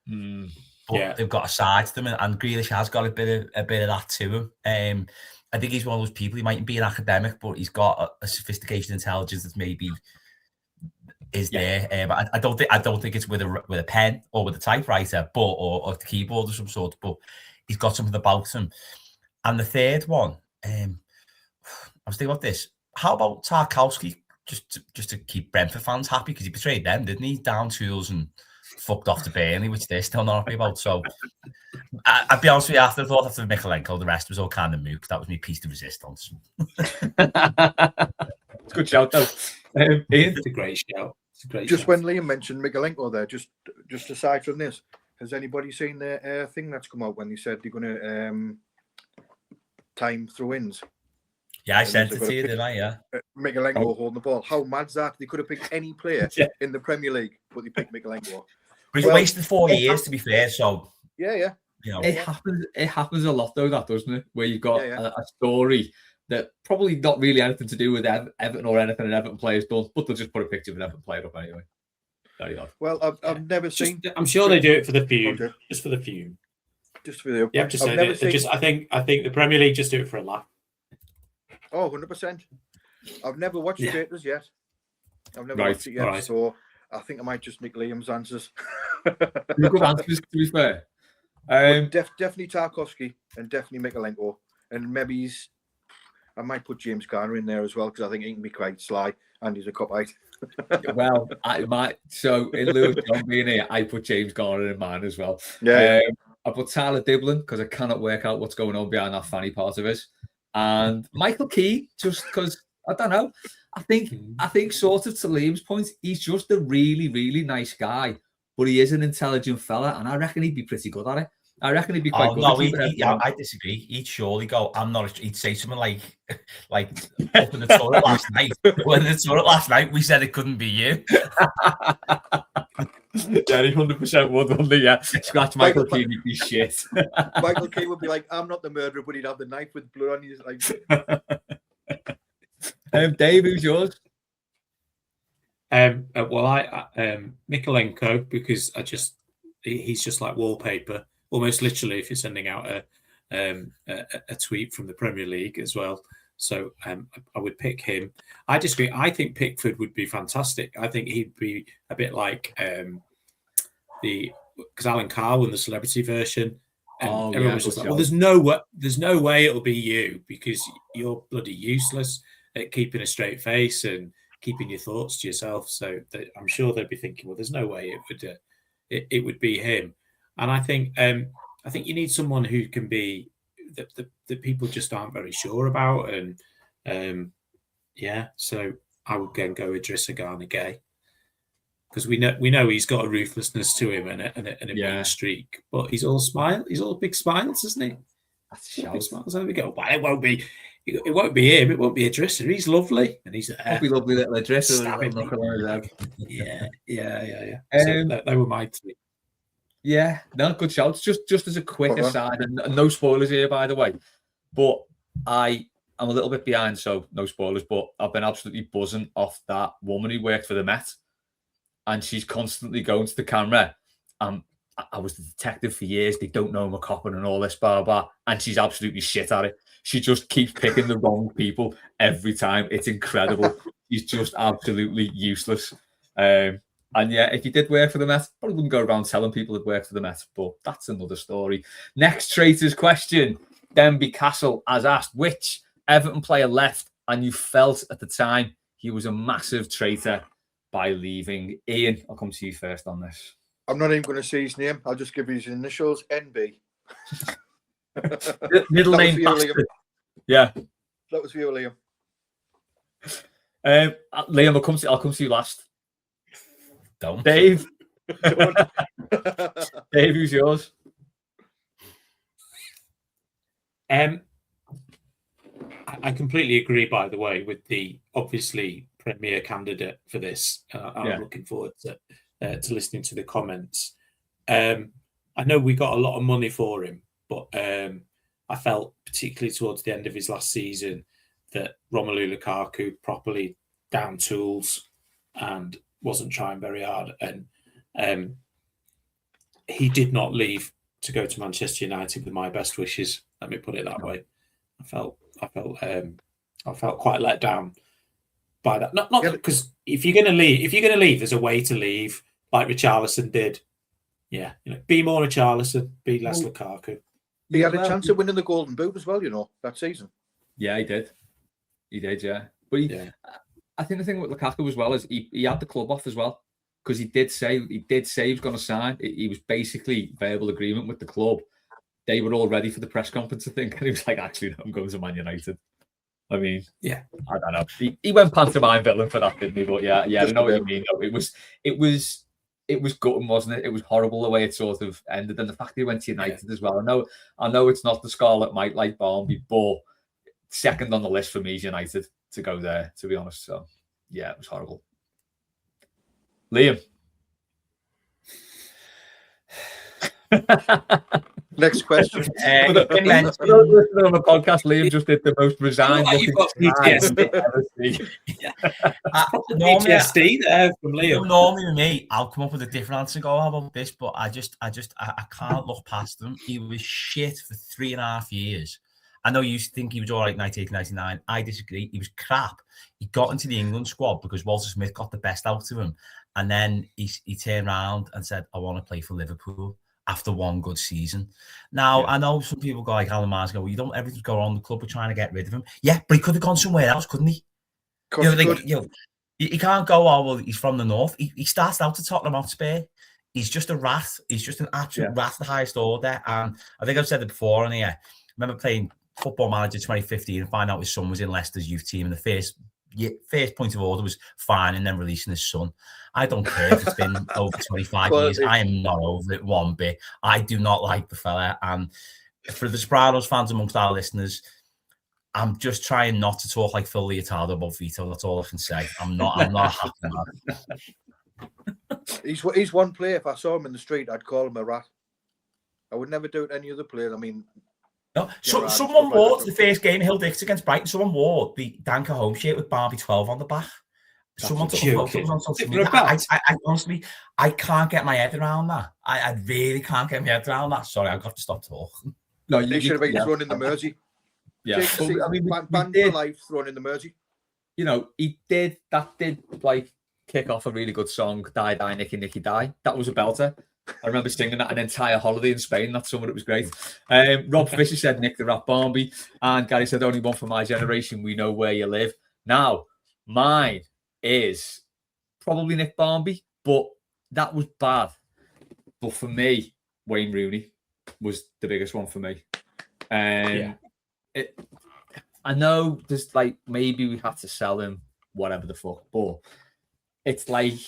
But they've got a side to them, and Grealish has got a bit of that to him. I think he's one of those people. He mightn't be an academic, but he's got a sophistication, intelligence that maybe is there. But I don't think it's with a pen or with a typewriter, or the keyboard of some sort. But he's got something about him. And the third one, I was thinking about this. How about Tarkowski? Just to keep Brentford fans happy, because he betrayed them, didn't he? Down tools and fucked off to Burnley, which they're still not happy about. So I'd be honest with you, after Mykolenko, the rest was all kind of moot, because that was my piece de resistance. It's a good shout, though. Ian? It's a great shout. Just when Liam mentioned Mykolenko there, just aside from this, has anybody seen the thing that's come out when they said they're going to time throw-ins? Yeah, I sent it to you, didn't I? Yeah. Mykolenko holding the ball. How mad's that? They could have picked any player in the Premier League, but they picked Mykolenko. But he's wasted 4 years, to be fair. So yeah. You know. It happens a lot, though, that, doesn't it? Where you've got a story that probably not really anything to do with Everton or anything an Everton player's done, but they'll just put a picture of an Everton player up anyway. Very odd. Well, I've never seen. I'm sure they do it for the fume. Okay. Just for the fume. Just for the. Yeah, I think the Premier League just do it for a laugh. Oh, 100%. I've never watched Traitors yet. I've never watched it yet, so I think I might just nick Liam's answers. Good answers, to be fair. Definitely Tarkowski and definitely Mykolenko, and maybe I might put James Garner in there as well, because I think he can be quite sly and he's a cop-out. Well, I might. So in lieu of John being here, I put James Garner in mine as well. Yeah. I put Tyler Diblin, because I cannot work out what's going on behind that fanny part of it. And Michael Key, just because, I don't know, I think sort of to Liam's point, he's just a really, really nice guy, but he is an intelligent fella, and I reckon he'd be pretty good at it. I reckon he'd be quite good. No, I disagree. He'd surely go, he'd say something like up in the toilet last night. Well, in the toilet last night, we said it couldn't be you. Yeah, he 100% would, wouldn't he? Yeah. Scratch Michael Keane, he'd be shit. Michael Keane would be like, I'm not the murderer, but he'd have the knife with blood on his Dave, who's yours? Mykolenko, because he's just like wallpaper, almost literally, if you're sending out a tweet from the Premier League as well. So I would pick him. I disagree. I think Pickford would be fantastic. I think he'd be a bit like the because Alan Carr won the celebrity version, and everyone was just like, show. "Well, there's no way it'll be you because you're bloody useless at keeping a straight face and keeping your thoughts to yourself." So I'm sure they'd be thinking, "Well, there's no way it would be him." And I think you need someone who can be that people just aren't very sure about, and so I would go with Idrissa Gana Gueye. Because we know he's got a ruthlessness to him and a mean streak, but he's all big smiles, isn't he? That's big smiles. And we go, well, it won't be him. It won't be Idrissa. He's lovely, and he's It'll be lovely little Idrissa. Yeah. So they were my three. Yeah, no, good shouts. Just as a quick aside, and no spoilers here, by the way. But I'm a little bit behind, so no spoilers. But I've been absolutely buzzing off that woman who worked for the Met. And she's constantly going to the camera. I was the detective for years. They don't know I'm a cop and all this, blah, blah. And she's absolutely shit at it. She just keeps picking the wrong people every time. It's incredible. She's just absolutely useless. And yeah, if you did work for the Met, probably wouldn't go around telling people that worked for the Met, but that's another story. Next Traitors question. Denby Castle has asked, which Everton player left and you felt at the time he was a massive traitor by leaving? Ian, I'll come to you first on this. I'm not even going to say his name. I'll just give you his initials, NB. Middle name bastard. Yeah. That was for you, Liam. Liam, I'll come to you last. Don't. Dave. Dave, who's yours? I completely agree, by the way, with the obviously premier candidate for this. I'm looking forward to listening to the comments. I know we got a lot of money for him, but I felt particularly towards the end of his last season that Romelu Lukaku properly down tools and wasn't trying very hard, and he did not leave to go to Manchester United with my best wishes. Let me put it that way. I felt quite let down by that. Not because if you're going to leave, there's a way to leave, like Richarlison did. Yeah, be more Richarlison, be less Lukaku. He had a chance of winning the Golden Boot as well, that season. Yeah, he did. Yeah. But I think the thing with Lukaku as well is he had the club off as well, because he did say he was going to sign. He was basically verbal agreement with the club. They were all ready for the press conference, I think, and he was like, "Actually, no, I'm going to Man United." I mean, I don't know. He went pantomime villain for that, didn't he? But yeah, I know what you mean. It was gutting, wasn't it? It was horrible the way it sort of ended, and the fact that he went to United as well. I know it's not the Scarlet Might like Barnby, but second on the list for me is United to go there, to be honest. So yeah, it was horrible. Liam. Next question. On the podcast, Liam just did the most resigned. You've got PTSD. PTSD there from Liam. Normally with me, I'll come up with a different answer. Go about this, but I can't look past him. He was shit for 3.5 years. I know you think he was all right 98, 99. I disagree. He was crap. He got into the England squad because Walter Smith got the best out of him. And then he turned around and said, I want to play for Liverpool after one good season. Now, I know some people go like Alan Mars go, well, you don't everything go on the club. We're trying to get rid of him. Yeah, but he could have gone somewhere else, couldn't he? He can't go, oh, well, he's from the north. He starts out at Tottenham Hotspur. He's just a rat. He's just an absolute rat at the highest order. And I think I've said it before on here. I remember playing Football Manager 2015 and find out his son was in Leicester's youth team, and the first point of order was fine and then releasing his son. I don't care if it's been over 25 years. I am not over it one bit. I do not like the fella. And for the Sopranos fans amongst our listeners, I'm just trying not to talk like Phil Leotardo about Vito. That's all I can say. I'm not happy with that. He's one player. If I saw him in the street, I'd call him a rat. I would never do it to any other player. I mean, no, someone wore the first game Hill Dix against Brighton. Someone wore the Danker home shirt with Barbie 12 on the back. Someone took photos on social media. I honestly, I can't get my head around that. I really can't get my head around that. Sorry, I've got to stop talking. No, you should have been thrown in the Mersey. Yeah, banned for life, thrown in the Mersey. He did like kick off a really good song, Die Die Nicky Nicky Die. That was a belter. I remember singing that an entire holiday in Spain that summer. It was great. Rob Fisher said Nick the Rat Barnby, and Gary said only one for my generation. We know where you live. Now, mine is probably Nick Barnby, but that was bad. But for me, Wayne Rooney was the biggest one for me. I know there's like maybe we had to sell him, whatever the fuck, but it's like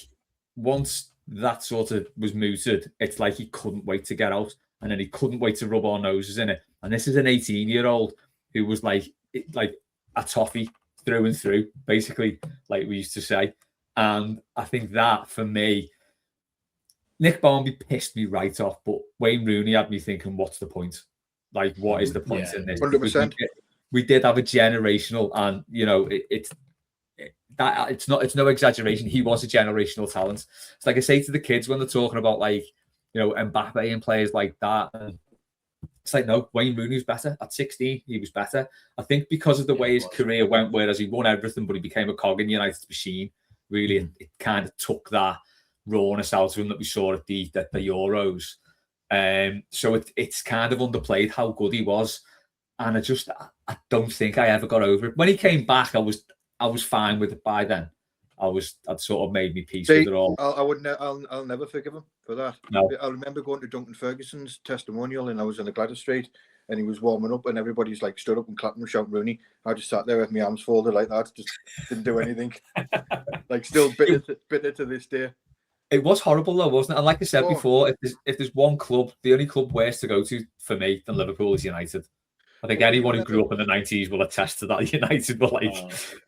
once that sort of was mooted, it's like he couldn't wait to get out, and then he couldn't wait to rub our noses in it. And this is an 18-year-old who was like a toffee through and through, basically, like we used to say. And I think that for me, Nick Barnby pissed me right off, but Wayne Rooney had me thinking, what's the point? Like, what is the point in this? 100%. We did have a generational, and you know, it's no exaggeration. He was a generational talent. It's like I say to the kids when they're talking about, like, you know, Mbappe and players like that. And it's like, no, Wayne Rooney was better. At 16, he was better. I think because of the way his career went, whereas he won everything, but he became a cog in United's machine. Really, it kind of took that rawness out of him that we saw at the Euros. So it's kind of underplayed how good he was. And I don't think I ever got over it. When he came back, I was fine with it by then. I'd sort of made me peace with it all. I'll never forgive him for that. No. I remember going to Duncan Ferguson's testimonial, and I was in the Gladys Street, and he was warming up, and everybody's like stood up and clapping and shouting Rooney. I just sat there with my arms folded like that, just didn't do anything. Like still bitter to this day. It was horrible though, wasn't it? And like I said before, if there's one club, the only club worse to go to for me than Liverpool is United. I think anyone who grew up in the 90s will attest to that. United were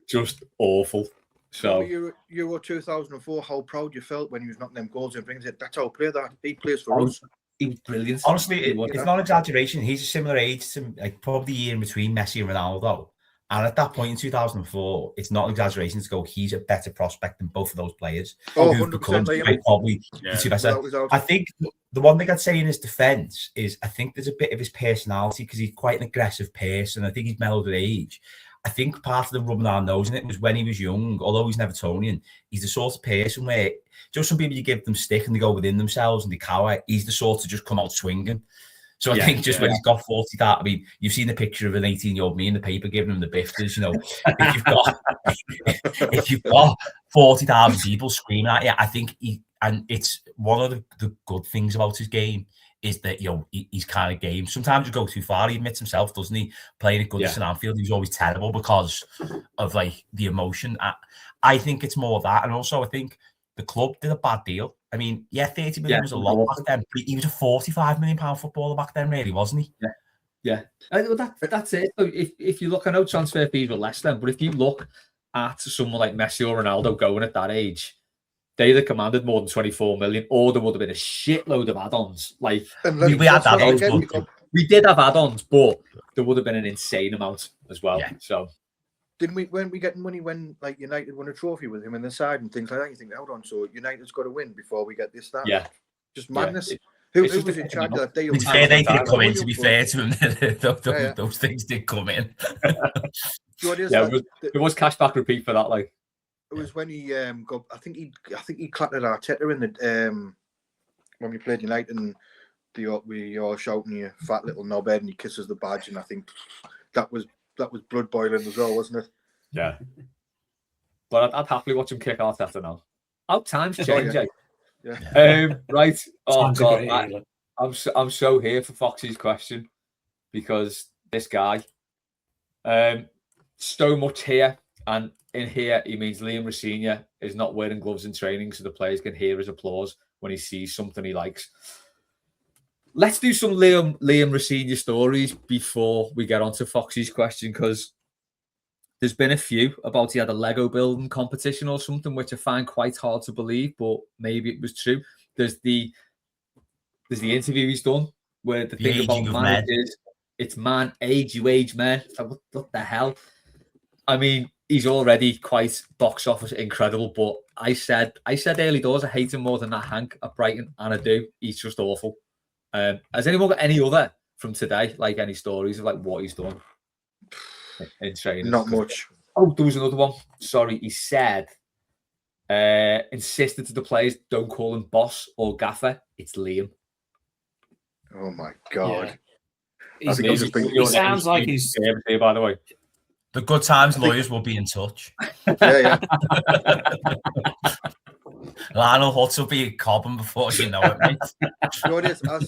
just awful. So Euro 2004, how proud you felt when he was knocking them goals and brings it. That's how play that. He plays for us. He was brilliant. Honestly, it's not exaggeration. He's a similar age to, like, probably the year in between Messi and Ronaldo. And at that point in 2004, it's not an exaggeration to go, he's a better prospect than both of those players. 100%. Probably two better. I think the one thing I'd say in his defence is I think there's a bit of his personality, because he's quite an aggressive person. I think he's mellowed with age. I think part of the rubbing our nose in it was when he was young, although he's an Evertonian, he's the sort of person where just some people, you give them stick and they go within themselves and they cower. He's the sort to just come out swinging. So I think when he's got 40, I mean, you've seen the picture of an 18-year-old me in the paper giving him the bifters, you know. if you've got 40,000 people screaming at you, I think and it's one of the good things about his game is that, you know, he's kind of game. Sometimes you go too far. He admits himself, doesn't he? Playing at Goodison Anfield, he was always terrible because of like the emotion. I think it's more that, and also I think the club did a bad deal. I mean, 30 million was a lot back then, but he was a £45 million footballer back then, really, wasn't he? Yeah. That's it. If you look, I know transfer fees were less then, but if you look at someone like Messi or Ronaldo going at that age, they'd have commanded more than 24 million, or there would have been a shitload of add-ons. Like we had add-ons. We did have add-ons, but there would have been an insane amount as well. Yeah. So didn't we? When we getting money when like United won a trophy with him in the side and things like that? You think, hold on, so United's got to win before we get this, that. Yeah, just madness. Who was in charge of that deal? To be fair, they did come in. To be fair to him, those things did come in. It was cashback repeat for that. Like it was when he got. I think he clattered Arteta in the when we played United, and we all shouting, "You fat little knobhead," and he kisses the badge, and I think that was blood boiling as well, wasn't it? Yeah. But I'd happily watch him kick Arteta now. How times change, right. Oh God, I'm so here for Foxy's question, because this guy, so much here, and in here he means Liam Rosenior is not wearing gloves in training, so the players can hear his applause when he sees something he likes. Let's do some Liam Rosenior stories before we get on to Foxy's question, because there's been a few about he had a Lego building competition or something, which I find quite hard to believe, but maybe it was true. There's the interview he's done where the thing about managers, it's man, you age man. It's like, what the hell? I mean, he's already quite box office incredible, but I said early doors, I hate him more than that Hank at Brighton, and I do. He's just awful. Has anyone got any other from today, like any stories of like what he's done in training? Not much. Oh, there was another one. Sorry, he said insisted to the players don't call him boss or gaffer. It's Liam. Oh my God. Yeah. I think he's just been. He sounds like he's. By the way, The good times lawyers will be in touch. Yeah. Lionel Hutz will be cobbing before you know it, mate. You know what it is? I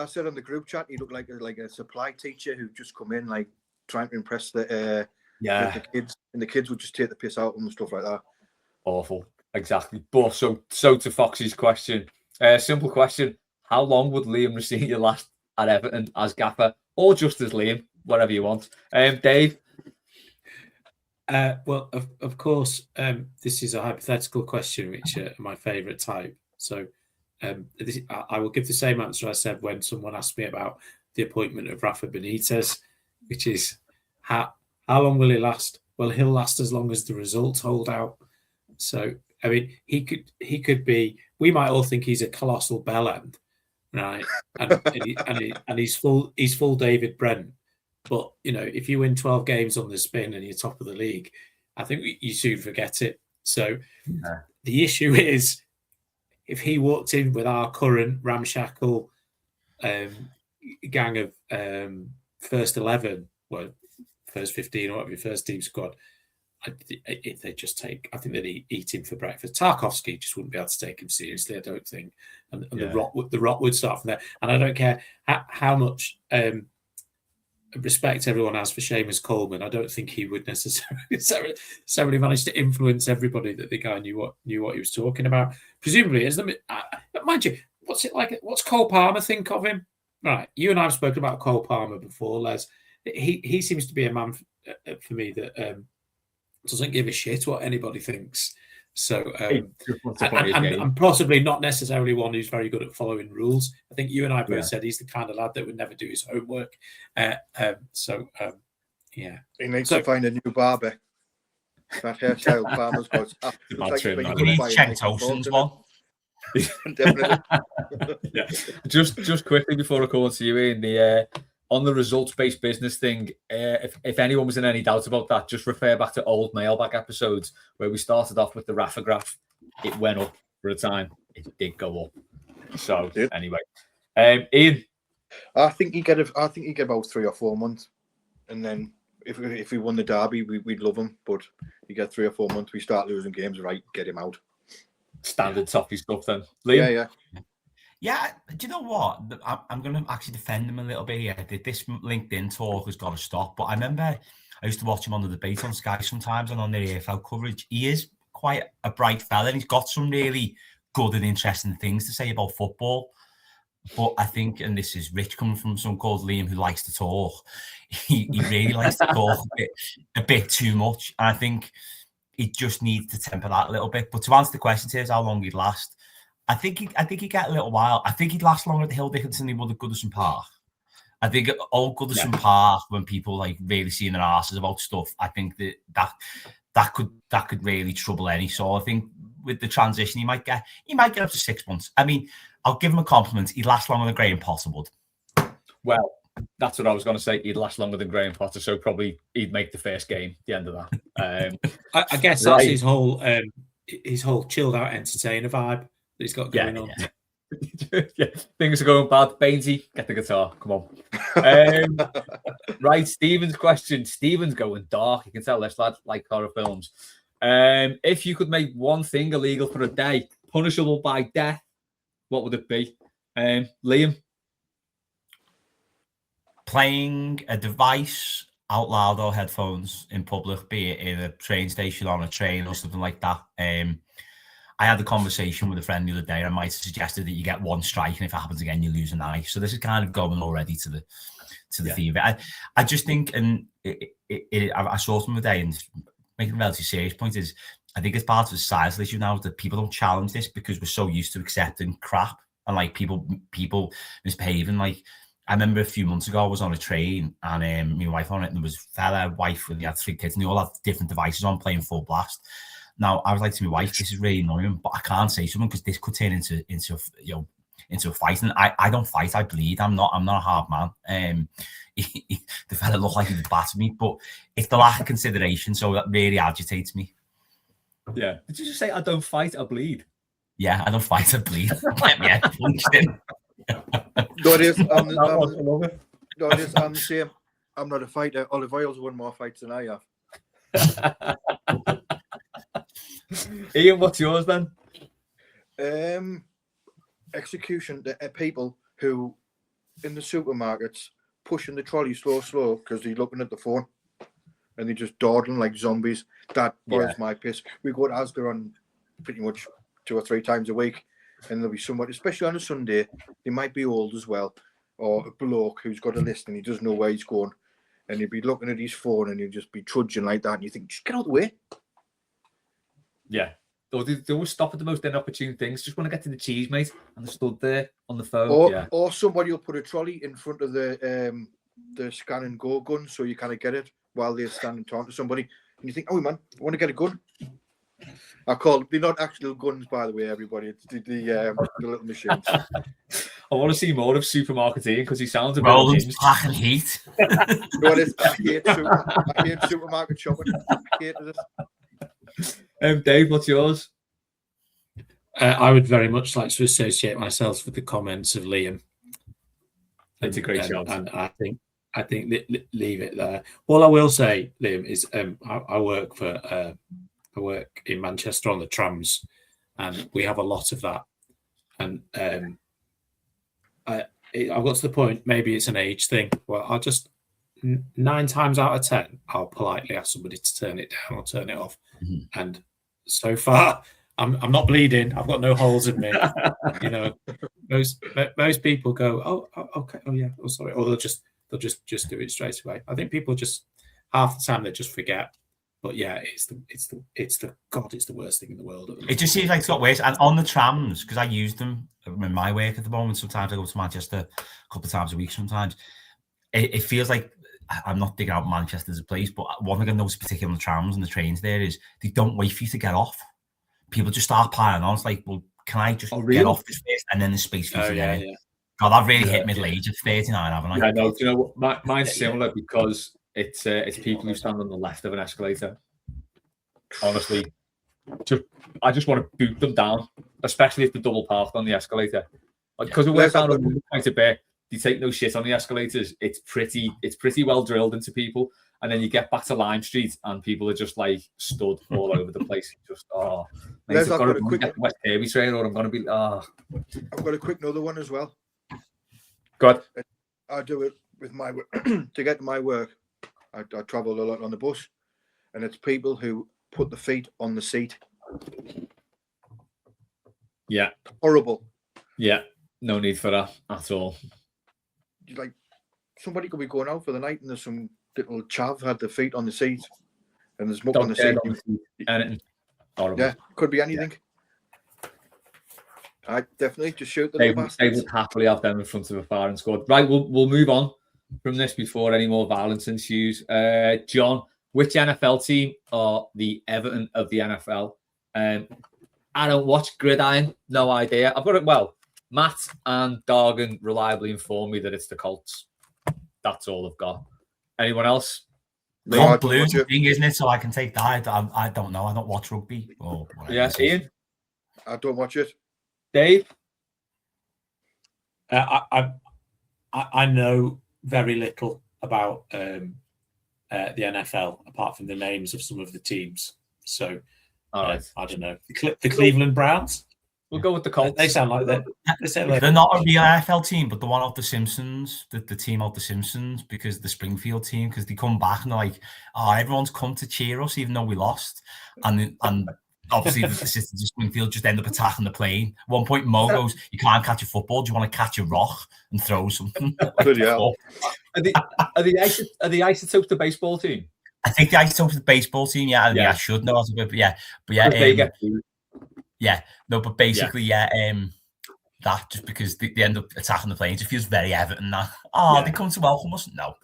said on the group chat, he looked like a supply teacher who just come in like trying to impress the kids, and the kids would just take the piss out of them and stuff like that. Awful, exactly. But so to Foxy's question, simple question: how long would Liam Rosenior last at Everton as gaffer, or just as Liam, whatever you want? Dave. Well, of course, this is a hypothetical question, which are my favourite type. So I will give the same answer I said when someone asked me about the appointment of Rafa Benitez, which is how long will he last? Well, he'll last as long as the results hold out. So, I mean, he could be. We might all think he's a colossal bellend, right? And he's full David Brent. But, you know, if you win 12 games on the spin and you're top of the league, I think you soon forget it. So the issue is, if he walked in with our current ramshackle gang of first 11, well, first 15 or whatever, first team squad, I think they'd eat him for breakfast. Tarkovsky just wouldn't be able to take him seriously, I don't think. And the rot would start from there. And I don't care how much... respect everyone has for Seamus Coleman. I don't think he would necessarily manage to influence everybody that the guy knew what he was talking about. Presumably, mind you, what's it like? What's Cole Palmer think of him? Right, you and I have spoken about Cole Palmer before, Les. He seems to be a man for me that doesn't give a shit what anybody thinks. So, and possibly not necessarily one who's very good at following rules. I think you and I both said he's the kind of lad that would never do his homework. He needs to find a new barber. That hairstyle Palmer's got. We need Chen Tolson's one. Definitely. Just quickly before I call on to you, Ian, on the results-based business thing, if anyone was in any doubt about that, just refer back to old Mailbag episodes where we started off with the Rafa graph. It went up for a time. It did go up. So anyway, Ian, I think you get about 3 or 4 months, and then if we won the derby, we'd love him. But you get 3 or 4 months, we start losing games, right? Get him out. Standard Toffee stuff then. Liam? Yeah, do you know what? I'm going to actually defend him a little bit here. This LinkedIn talk has got to stop. But I remember I used to watch him on the debate on Sky sometimes and on the AFL coverage. He is quite a bright fella and he's got some really good and interesting things to say about football. But I think, and this is Rich coming from someone called Liam who likes to talk, he really likes to talk a bit too much. And I think he just needs to temper that a little bit. But to answer the question, here's how long he'd last. I think he'd get a little while. I think he'd last longer at Hill Dickinson than he would at Goodison Park. I think at Old Goodison Park, when people like really seeing their asses about stuff, I think that could really trouble any. So I think with the transition, he might get up to 6 months. I mean, I'll give him a compliment. He'd last longer than Graham Potter would. Well, that's what I was going to say. He'd last longer than Graham Potter, so probably he'd make the first game. The end of that. I guess that's his whole chilled out entertainer vibe. He's got going on. Things are going bad. Bainesy, get the guitar. Come on. Right, Stephen's question. Stephen's going dark. You can tell this lad like horror films. If you could make one thing illegal for a day, punishable by death, what would it be? Liam? Playing a device out loud or headphones in public, be it in a train station, on a train or something like that. I had a conversation with a friend the other day and I might have suggested that you get one strike and if it happens again, you lose an eye. So this is kind of going already to the theme. I just think, and I saw some today and making a relatively serious point is, I think it's part of the societal issue now that people don't challenge this because we're so used to accepting crap and like people misbehaving. Like I remember a few months ago I was on a train and my wife on it and there was a fella, wife, and he had 3 kids and they all had different devices on playing full blast. Now, I was like to my wife, this is really annoying, but I can't say something because this could turn into a fight. And I don't fight, I bleed. I'm not a hard man. The fella looked like he would batter me, but it's the lack of consideration, so that really agitates me. Yeah. Did you just say I don't fight, I bleed? Yeah, I don't fight, I bleed. Get me head punched in. No, it is. I'm the same. I'm not a fighter. Olive Oil's won more fights than I have. Ian, what's yours then? Execution. The people who in the supermarkets pushing the trolley slow because they're looking at the phone and they're just dawdling like zombies. That boils my piss. We go to Asda on pretty much 2 or 3 times a week, and there'll be somebody, especially on a Sunday, they might be old as well, or a bloke who's got a list and he doesn't know where he's going, and he'll be looking at his phone and he'll just be trudging like that, and you think, just get out of the way. Yeah. They always stop at the most inopportune things. Just want to get to the cheese, mate, and they're stood there on the phone. Or somebody will put a trolley in front of the scan and go gun so you kind of get it while they're standing talking to somebody, and you think, oh man, I want to get a gun. They're not actual guns, by the way, everybody. It's the little machines. I want to see more of Supermarket Ian because he sounds a bit Roland's black and heat. I hate supermarket shopping. I hated it. Dave, what's yours? I would very much like to associate myself with the comments of Liam. It's a great job, and I think leave it there. All I will say, Liam, is I work in Manchester on the trams, and we have a lot of that. And I've got to the point, maybe it's an age thing. Well, I'll just 9 times out of 10, I'll politely ask somebody to turn it down or turn it off. Mm-hmm. And so far, I'm not bleeding. I've got no holes in me. You know, most people go, oh, okay, oh yeah, oh sorry, or they'll just do it straight away. I think people just half the time they just forget. But yeah, it's the worst thing in the world. It just seems like it's got worse. And on the trams, because I use them in my work at the moment, sometimes I go to Manchester a couple of times a week. Sometimes it feels like I'm not digging out Manchester as a place, but one thing I noticed particularly on the trams and the trains there is they don't wait for you to get off. People just start piling on. It's like, well, can I just get off this first and then the space for you to get in? God, I've really hit middle age at 39, haven't I? Yeah, no, do you know what? Mine's similar because it's people who stand on the left of an escalator. Honestly, I just want to boot them down, especially if they're double parked on the escalator. Because it works out quite a bit. You take no shit on the escalators. It's pretty well drilled into people. And then you get back to Lime Street and people are just like stood all over the place. Just mate, I've got to get the West Derby train or I'm going to be I've got a quick another one as well. Go ahead. I do it with my work. To get to my work, I travel a lot on the bus, and it's people who put the feet on the seat. Yeah. Horrible. Yeah. No need for that at all. Like, somebody could be going out for the night and there's some little chav had their feet on the seat and there's muck on the seat. Anything. Horrible. Yeah, could be anything. I definitely just shoot the little bastards. They would happily have them in front of a firing squad. Right, we'll move on from this before any more violence ensues. John, which NFL team are the Everton of the NFL? I don't watch Gridiron, no idea. I've got it. Well, Matt and Dargan reliably inform me that it's the Colts. That's all I've got. Anyone else? Blues thing, isn't it? So I can take that. I don't know. I don't watch rugby. Yeah, Ian? I don't watch it. Dave? I know very little about the NFL apart from the names of some of the teams. So I don't know. The Cleveland Browns. We'll go with the Colts. They sound like that. They're not a real NFL team, but the one of the Simpsons, the team of the Simpsons, because the Springfield team, because they come back and they're like, everyone's come to cheer us even though we lost, and obviously the citizens of Springfield just end up attacking the plane. At one point, Mo goes, "You can't catch a football. Do you want to catch a rock and throw something?" Good, yeah. Are the Isotopes the baseball team? I think the Isotopes the baseball team. Yeah, I should know. But but basically, that just because they end up attacking the planes, it feels very Everton. That they come to welcome us. No.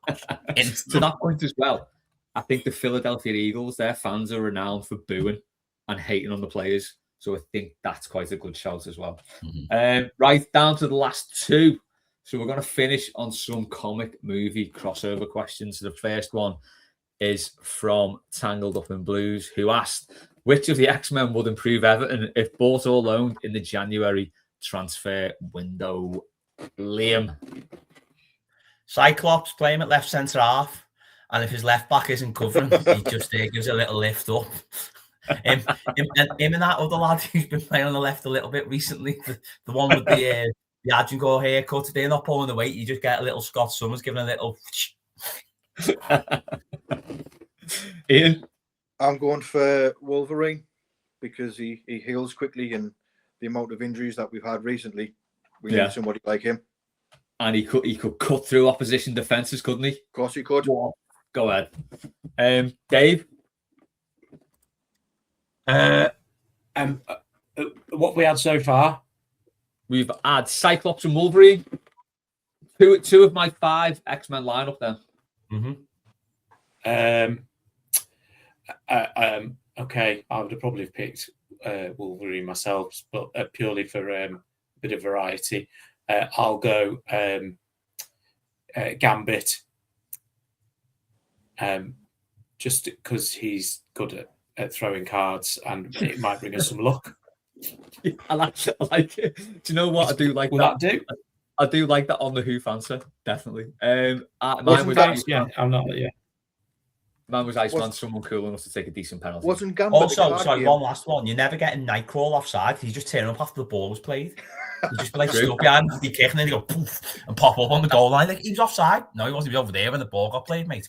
To that point as well, I think the Philadelphia Eagles, their fans are renowned for booing and hating on the players. So I think that's quite a good shout as well. Mm-hmm. Right, down to the last two. So we're going to finish on some comic movie crossover questions. So the first one, is from Tangled Up in Blues, who asked, which of the X-Men would improve Everton if bought or loaned in the January transfer window? Liam. Cyclops, play him at left centre half, and if his left back isn't covering, he just gives a little lift up. Him and that other lad who's been playing on the left a little bit recently, the one with the Adjungo haircut, they're not pulling the weight. You just get a little Scott Summers giving a little. Ian? I'm going for Wolverine because he heals quickly, and the amount of injuries that we've had recently, we need somebody like him. And he could cut through opposition defences, couldn't he? Of course he could. Go ahead. Dave? What we had so far? We've had Cyclops and Wolverine. Two of my 5 X-Men lineup then. Okay, I would have probably picked Wolverine myself, but purely for a bit of variety, I'll go Gambit, just because he's good at throwing cards, and it might bring us some luck. I like it. Do you know what? I do like Will that do? I do like that on the hoof answer, definitely. Mine was Iceman. I'm not. Yeah. Mine was Iceman, someone cool enough to take a decent penalty. Wasn't Gambit Also, sorry, one last one. You never get a Nightcrawler offside. He's just turning up after the ball was played. You just be like stuck behind the kick, and then he go poof and pop up on the goal line. Like, he was offside. No, he wasn't. He was over there when the ball got played, mate.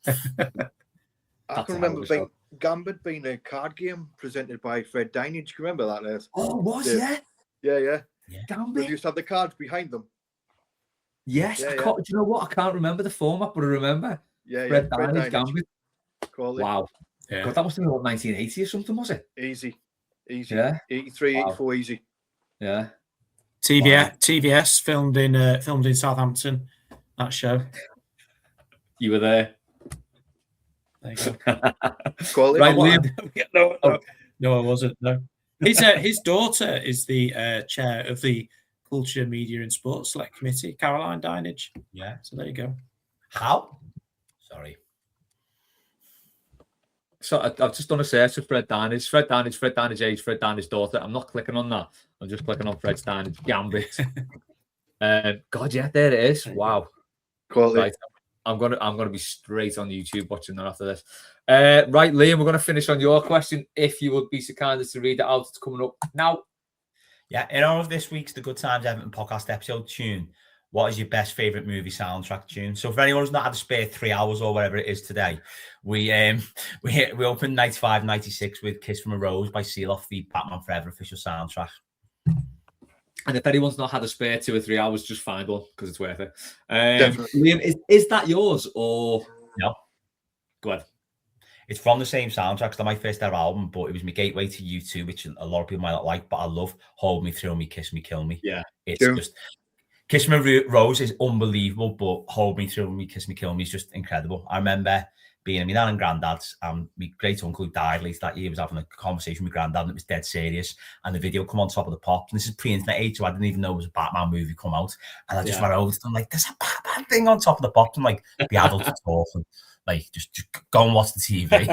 I can remember Gambit being a card game presented by Fred Diney. Do you remember that, Les? Oh, was Yeah. Gambit. They used to have the cards behind them. Yes. Yeah, do you know what? I can't remember the format, but I remember. Fred Diney's Gambit. Wow. Yeah. God, that must have been about 1980 or something, was it? Easy. Yeah. 83, 84, easy. Yeah. TVS filmed in Southampton. That show. You were there. There you go. Quality. Right, Liam. No, I wasn't. No. His daughter is the chair of the Culture, Media and Sports Select Committee, Caroline Dinage. Yeah. So there you go. How? Sorry. So I've just done a search for Fred Dinage. Fred Dinage age, Fred Dinage daughter. I'm not clicking on that. I'm just clicking on Fred Dinage Gambit. God, yeah, there it is. Wow. Quality. Right. I'm gonna be straight on YouTube watching that after this. Right, Liam, we're gonna finish on your question. If you would be so kind as to read it out, it's coming up now. Yeah, in honor of this week's The Good Times Everton podcast episode tune, what is your best favourite movie soundtrack tune? So for anyone who's not had to spare 3 hours or whatever it is today, we opened 95, 96 with Kiss from a Rose by Seal Off, the Batman Forever official soundtrack. And if anyone's not had a spare 2 or 3 hours, just find one because it's worth it. Definitely. Liam, is that yours or No? Go ahead. It's from the same soundtrack. It's my first ever album, but it was my gateway to U2, which a lot of people might not like, but I love Hold Me, Thrill Me, Kiss Me, Kill Me. Yeah. It's just... Kiss Me Rose is unbelievable, but Hold Me, Thrill Me, Kiss Me, Kill Me is just incredible. I remember being at my nan and granddad's, and my great uncle who died later that year was having a conversation with my granddad, and it was dead serious. And the video come on Top of the Pops, and this is pre-internet age, so I didn't even know it was a Batman movie come out. And I just ran over to them like, "There's a Batman thing on Top of the Pops," and like the adults are talking, like just go and watch the TV.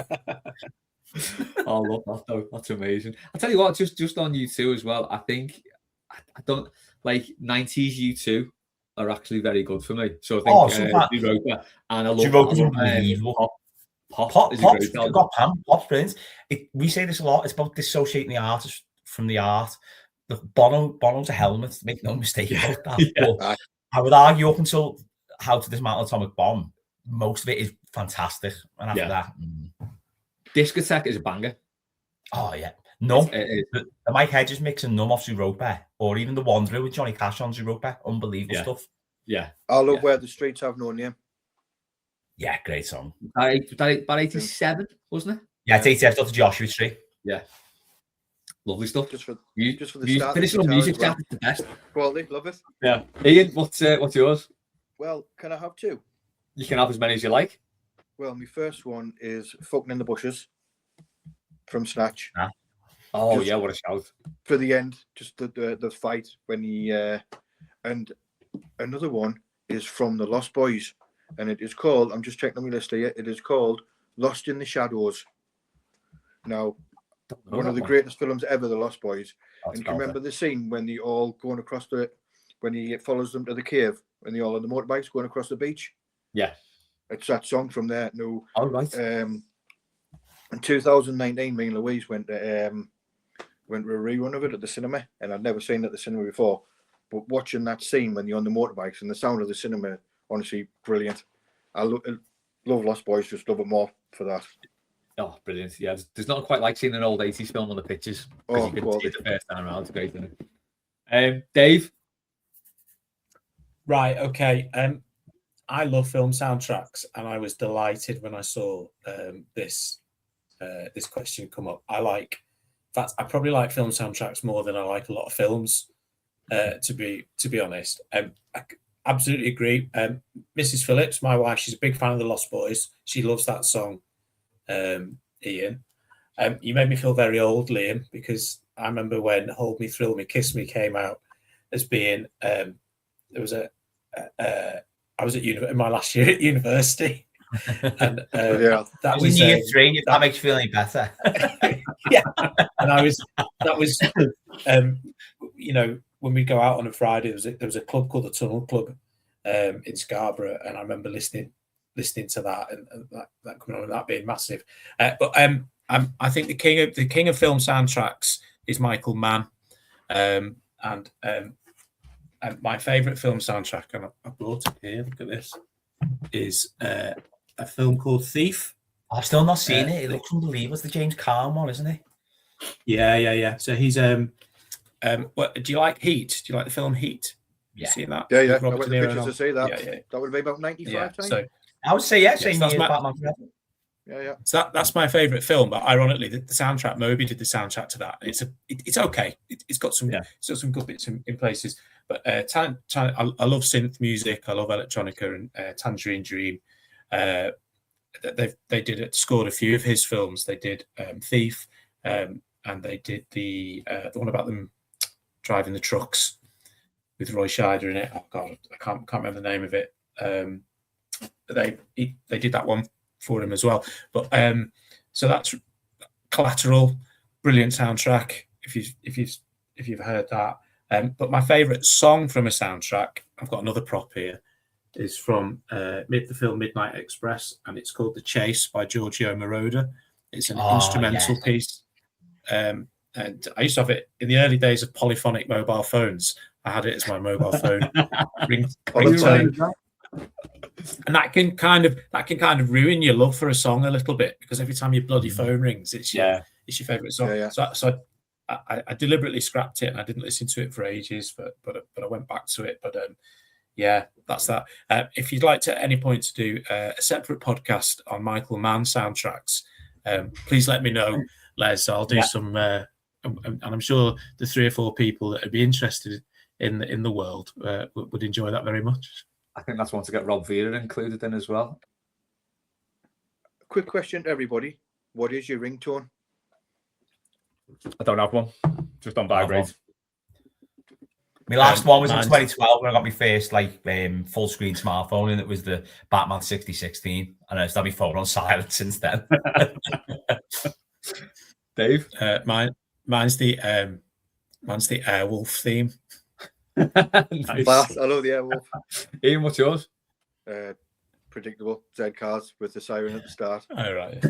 I love that though. That's amazing. I'll tell you what, just on U2 as well. I think I don't like 90s U2 are actually very good for me. So I think Europa, and I love Europa's unbelievable. Pop is a great album. Got Pam. Pop's brilliant. We say this a lot. It's about dissociating the artist from the art. The Bono's a helmet. Make no mistake about that. Yeah. But I would argue up until How to Dismantle Atomic Bomb, most of it is fantastic. And after that, Discotheque is a banger. Oh yeah. No, the Mike Hedges mix and Numb off Europa, or even the Wanderer with Johnny Cash on Europa, unbelievable stuff. Yeah, I love Where the Streets Have No Name. Yeah, great song. About 87, wasn't it? Yeah, it's 87 to Joshua Tree. Yeah, lovely stuff. Just for the start. Finishing on music chat is the best. Quality, love it. Yeah, Ian, what's yours? Well, can I have 2? You can have as many as you like. Well, my first one is Fucking in the Bushes from Snatch. Oh, just, what a shout. For the end, just the fight when he... and another one is from The Lost Boys, and it is called, I'm just checking on my list here, it is called Lost in the Shadows. Now, Oh, one of the that greatest films ever, The Lost Boys. That's And can you remember the scene when they all going across when he follows them to the cave, when they all on the motorbikes going across the beach? Yeah. It's that song from there. No. All right. In 2019, me and Louise went to a rerun of it at the cinema, and I'd never seen it at the cinema before. But watching that scene when you're on the motorbikes and the sound of the cinema, honestly, brilliant. I love Lost Boys, just love it more for that. Oh, brilliant. Yeah, there's not quite like seeing an old 80s film on the pictures. Because you couldn't see it the first time around. It's great, isn't it? Dave? Right, okay. I love film soundtracks, and I was delighted when I saw this question come up. I probably like film soundtracks more than I like a lot of films, to be honest. I absolutely agree. Mrs. Phillips, my wife, she's a big fan of the Lost Boys. She loves that song. Ian, you made me feel very old, Liam, because I remember when "Hold Me, Thrill Me, Kiss Me" came out as being I was at in my last year at university, and that was in year 3. If that makes you feel any better, yeah. And that was when we go out on a Friday, there was a club called the Tunnel Club in Scarborough, and I remember listening to that and that coming on and that being massive. But I think the king of film soundtracks is Michael Mann, and my favourite film soundtrack, and I brought it here. Look at this, is a film called Thief. I've still not seen it. It looks unbelievable. It's the James Caan one, isn't it? Yeah. So he's what do you like? Heat? Do you like the film Heat? Yeah. You seen that? Yeah. I went to the pictures to see that. Yeah. That would be about 95 times. So I would say yes, same that's year as my- Batman Forever. Yeah. So that's my favourite film, but ironically, the soundtrack, Moby did the soundtrack to that. It's okay. It's got some good bits in places, but I love synth music. I love electronica and Tangerine Dream. They scored a few of his films. They did Thief, and they did the one about them driving the trucks with Roy Scheider in it. Oh God, I can't remember the name of it. They did that one for him as well. But so that's Collateral, brilliant soundtrack. If you've heard that. But my favourite song from a soundtrack, I've got another prop here, is from the film Midnight Express, and it's called "The Chase" by Giorgio Moroder. It's an instrumental piece, and I used to have it in the early days of polyphonic mobile phones. I had it as my mobile phone ringtone. And that can kind of ruin your love for a song a little bit, because every time your bloody phone rings, it's your favourite song. Yeah. So I deliberately scrapped it, and I didn't listen to it for ages, but I went back to it. But that's that. If you'd like to at any point to do a separate podcast on Michael Mann soundtracks, please let me know, Les. I'll do some, and I'm sure the 3 or 4 people that would be interested in the world would enjoy that very much. I think that's one to get Rob Vera included in as well. Quick question to everybody: what is your ringtone? I don't have one. Just on vibrate. My last one was in 2012 when I got my first full screen smartphone, and it was the Batman 6016, and I just had my phone on silent since then. Dave, mine's the Airwolf theme. Nice. I love the Airwolf. Ian, what's yours? Predictable Z cars with the siren at the start. All right.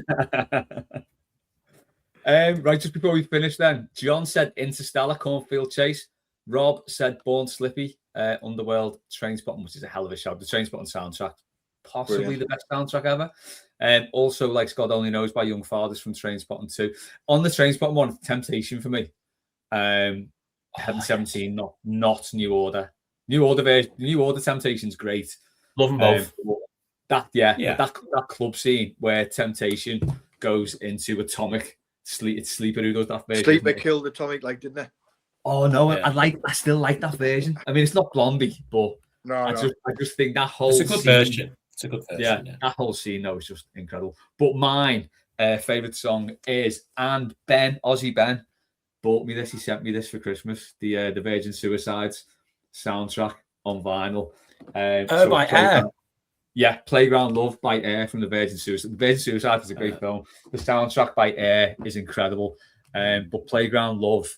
Right, just before we finish then, John said Interstellar, Cornfield Chase. Rob said Born Slippy, Underworld, Trainspotting, which is a hell of a shout. The Trainspotting soundtrack, possibly the best soundtrack ever. Also, like God Only Knows by Young Fathers from Trainspotting 2. On the Trainspotting one, Temptation for me. Heaven 17, not New Order. New Order Temptation's great. Love them both. That club scene where Temptation goes into Atomic. It's Sleeper who does that version. Sleeper killed Atomic, didn't they? Oh no, I still like that version. I mean, it's not Blondie, but I just think that whole it's a good version. It's a good version. Yeah, that whole scene though is just incredible. But mine favorite song is, and Aussie Ben bought me this. He sent me this for Christmas. The Virgin Suicides soundtrack on vinyl. Yeah, Playground Love by Air from the Virgin Suicide. The Virgin Suicide is a great film. The soundtrack by Air is incredible. But Playground Love,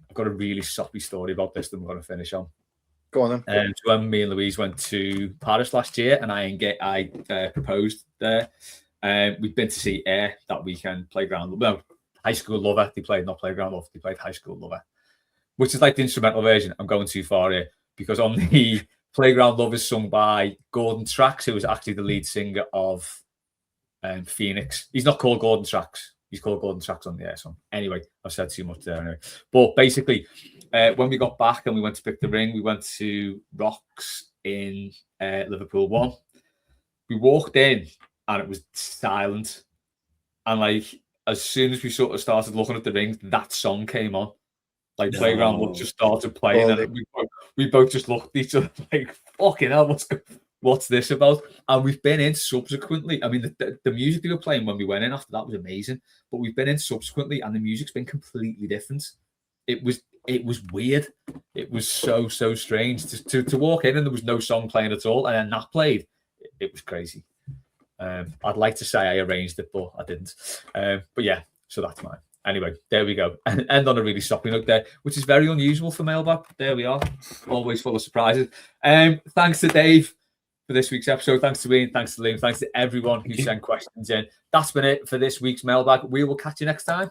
I've got a really soppy story about this that I'm going to finish on. Go on then. So when me and Louise went to Paris last year, and I proposed there, we've been to see Air that weekend. Playground Love, no, High School Lover. They played not Playground Love. They played High School Lover, which is like the instrumental version. I'm going too far here because on the Playground Love is sung by Gordon Trax, who was actually the lead singer of Phoenix. He's not called Gordon Trax. He's called Gordon Trax on the Air song. Anyway, I've said too much there anyway. But basically, when we got back and we went to pick the ring, we went to Rocks in Liverpool 1. We walked in and it was silent. And like, as soon as we sort of started looking at the rings, that song came on. Like Playground Love just started playing, and we both just looked at each other like, "Fucking hell, what's this about?" And we've been in subsequently. I mean, the music they were playing when we went in after that was amazing, but we've been in subsequently, and the music's been completely different. It was weird. It was so strange to walk in and there was no song playing at all, and then that played. It was crazy. I'd like to say I arranged it, but I didn't. But yeah, so that's mine. Anyway, there we go. And end on a really soppy note there, which is very unusual for Mailbag. There we are. Always full of surprises. Thanks to Dave for this week's episode. Thanks to Ian. Thanks to Liam. Thanks to everyone who sent questions in. That's been it for this week's Mailbag. We will catch you next time.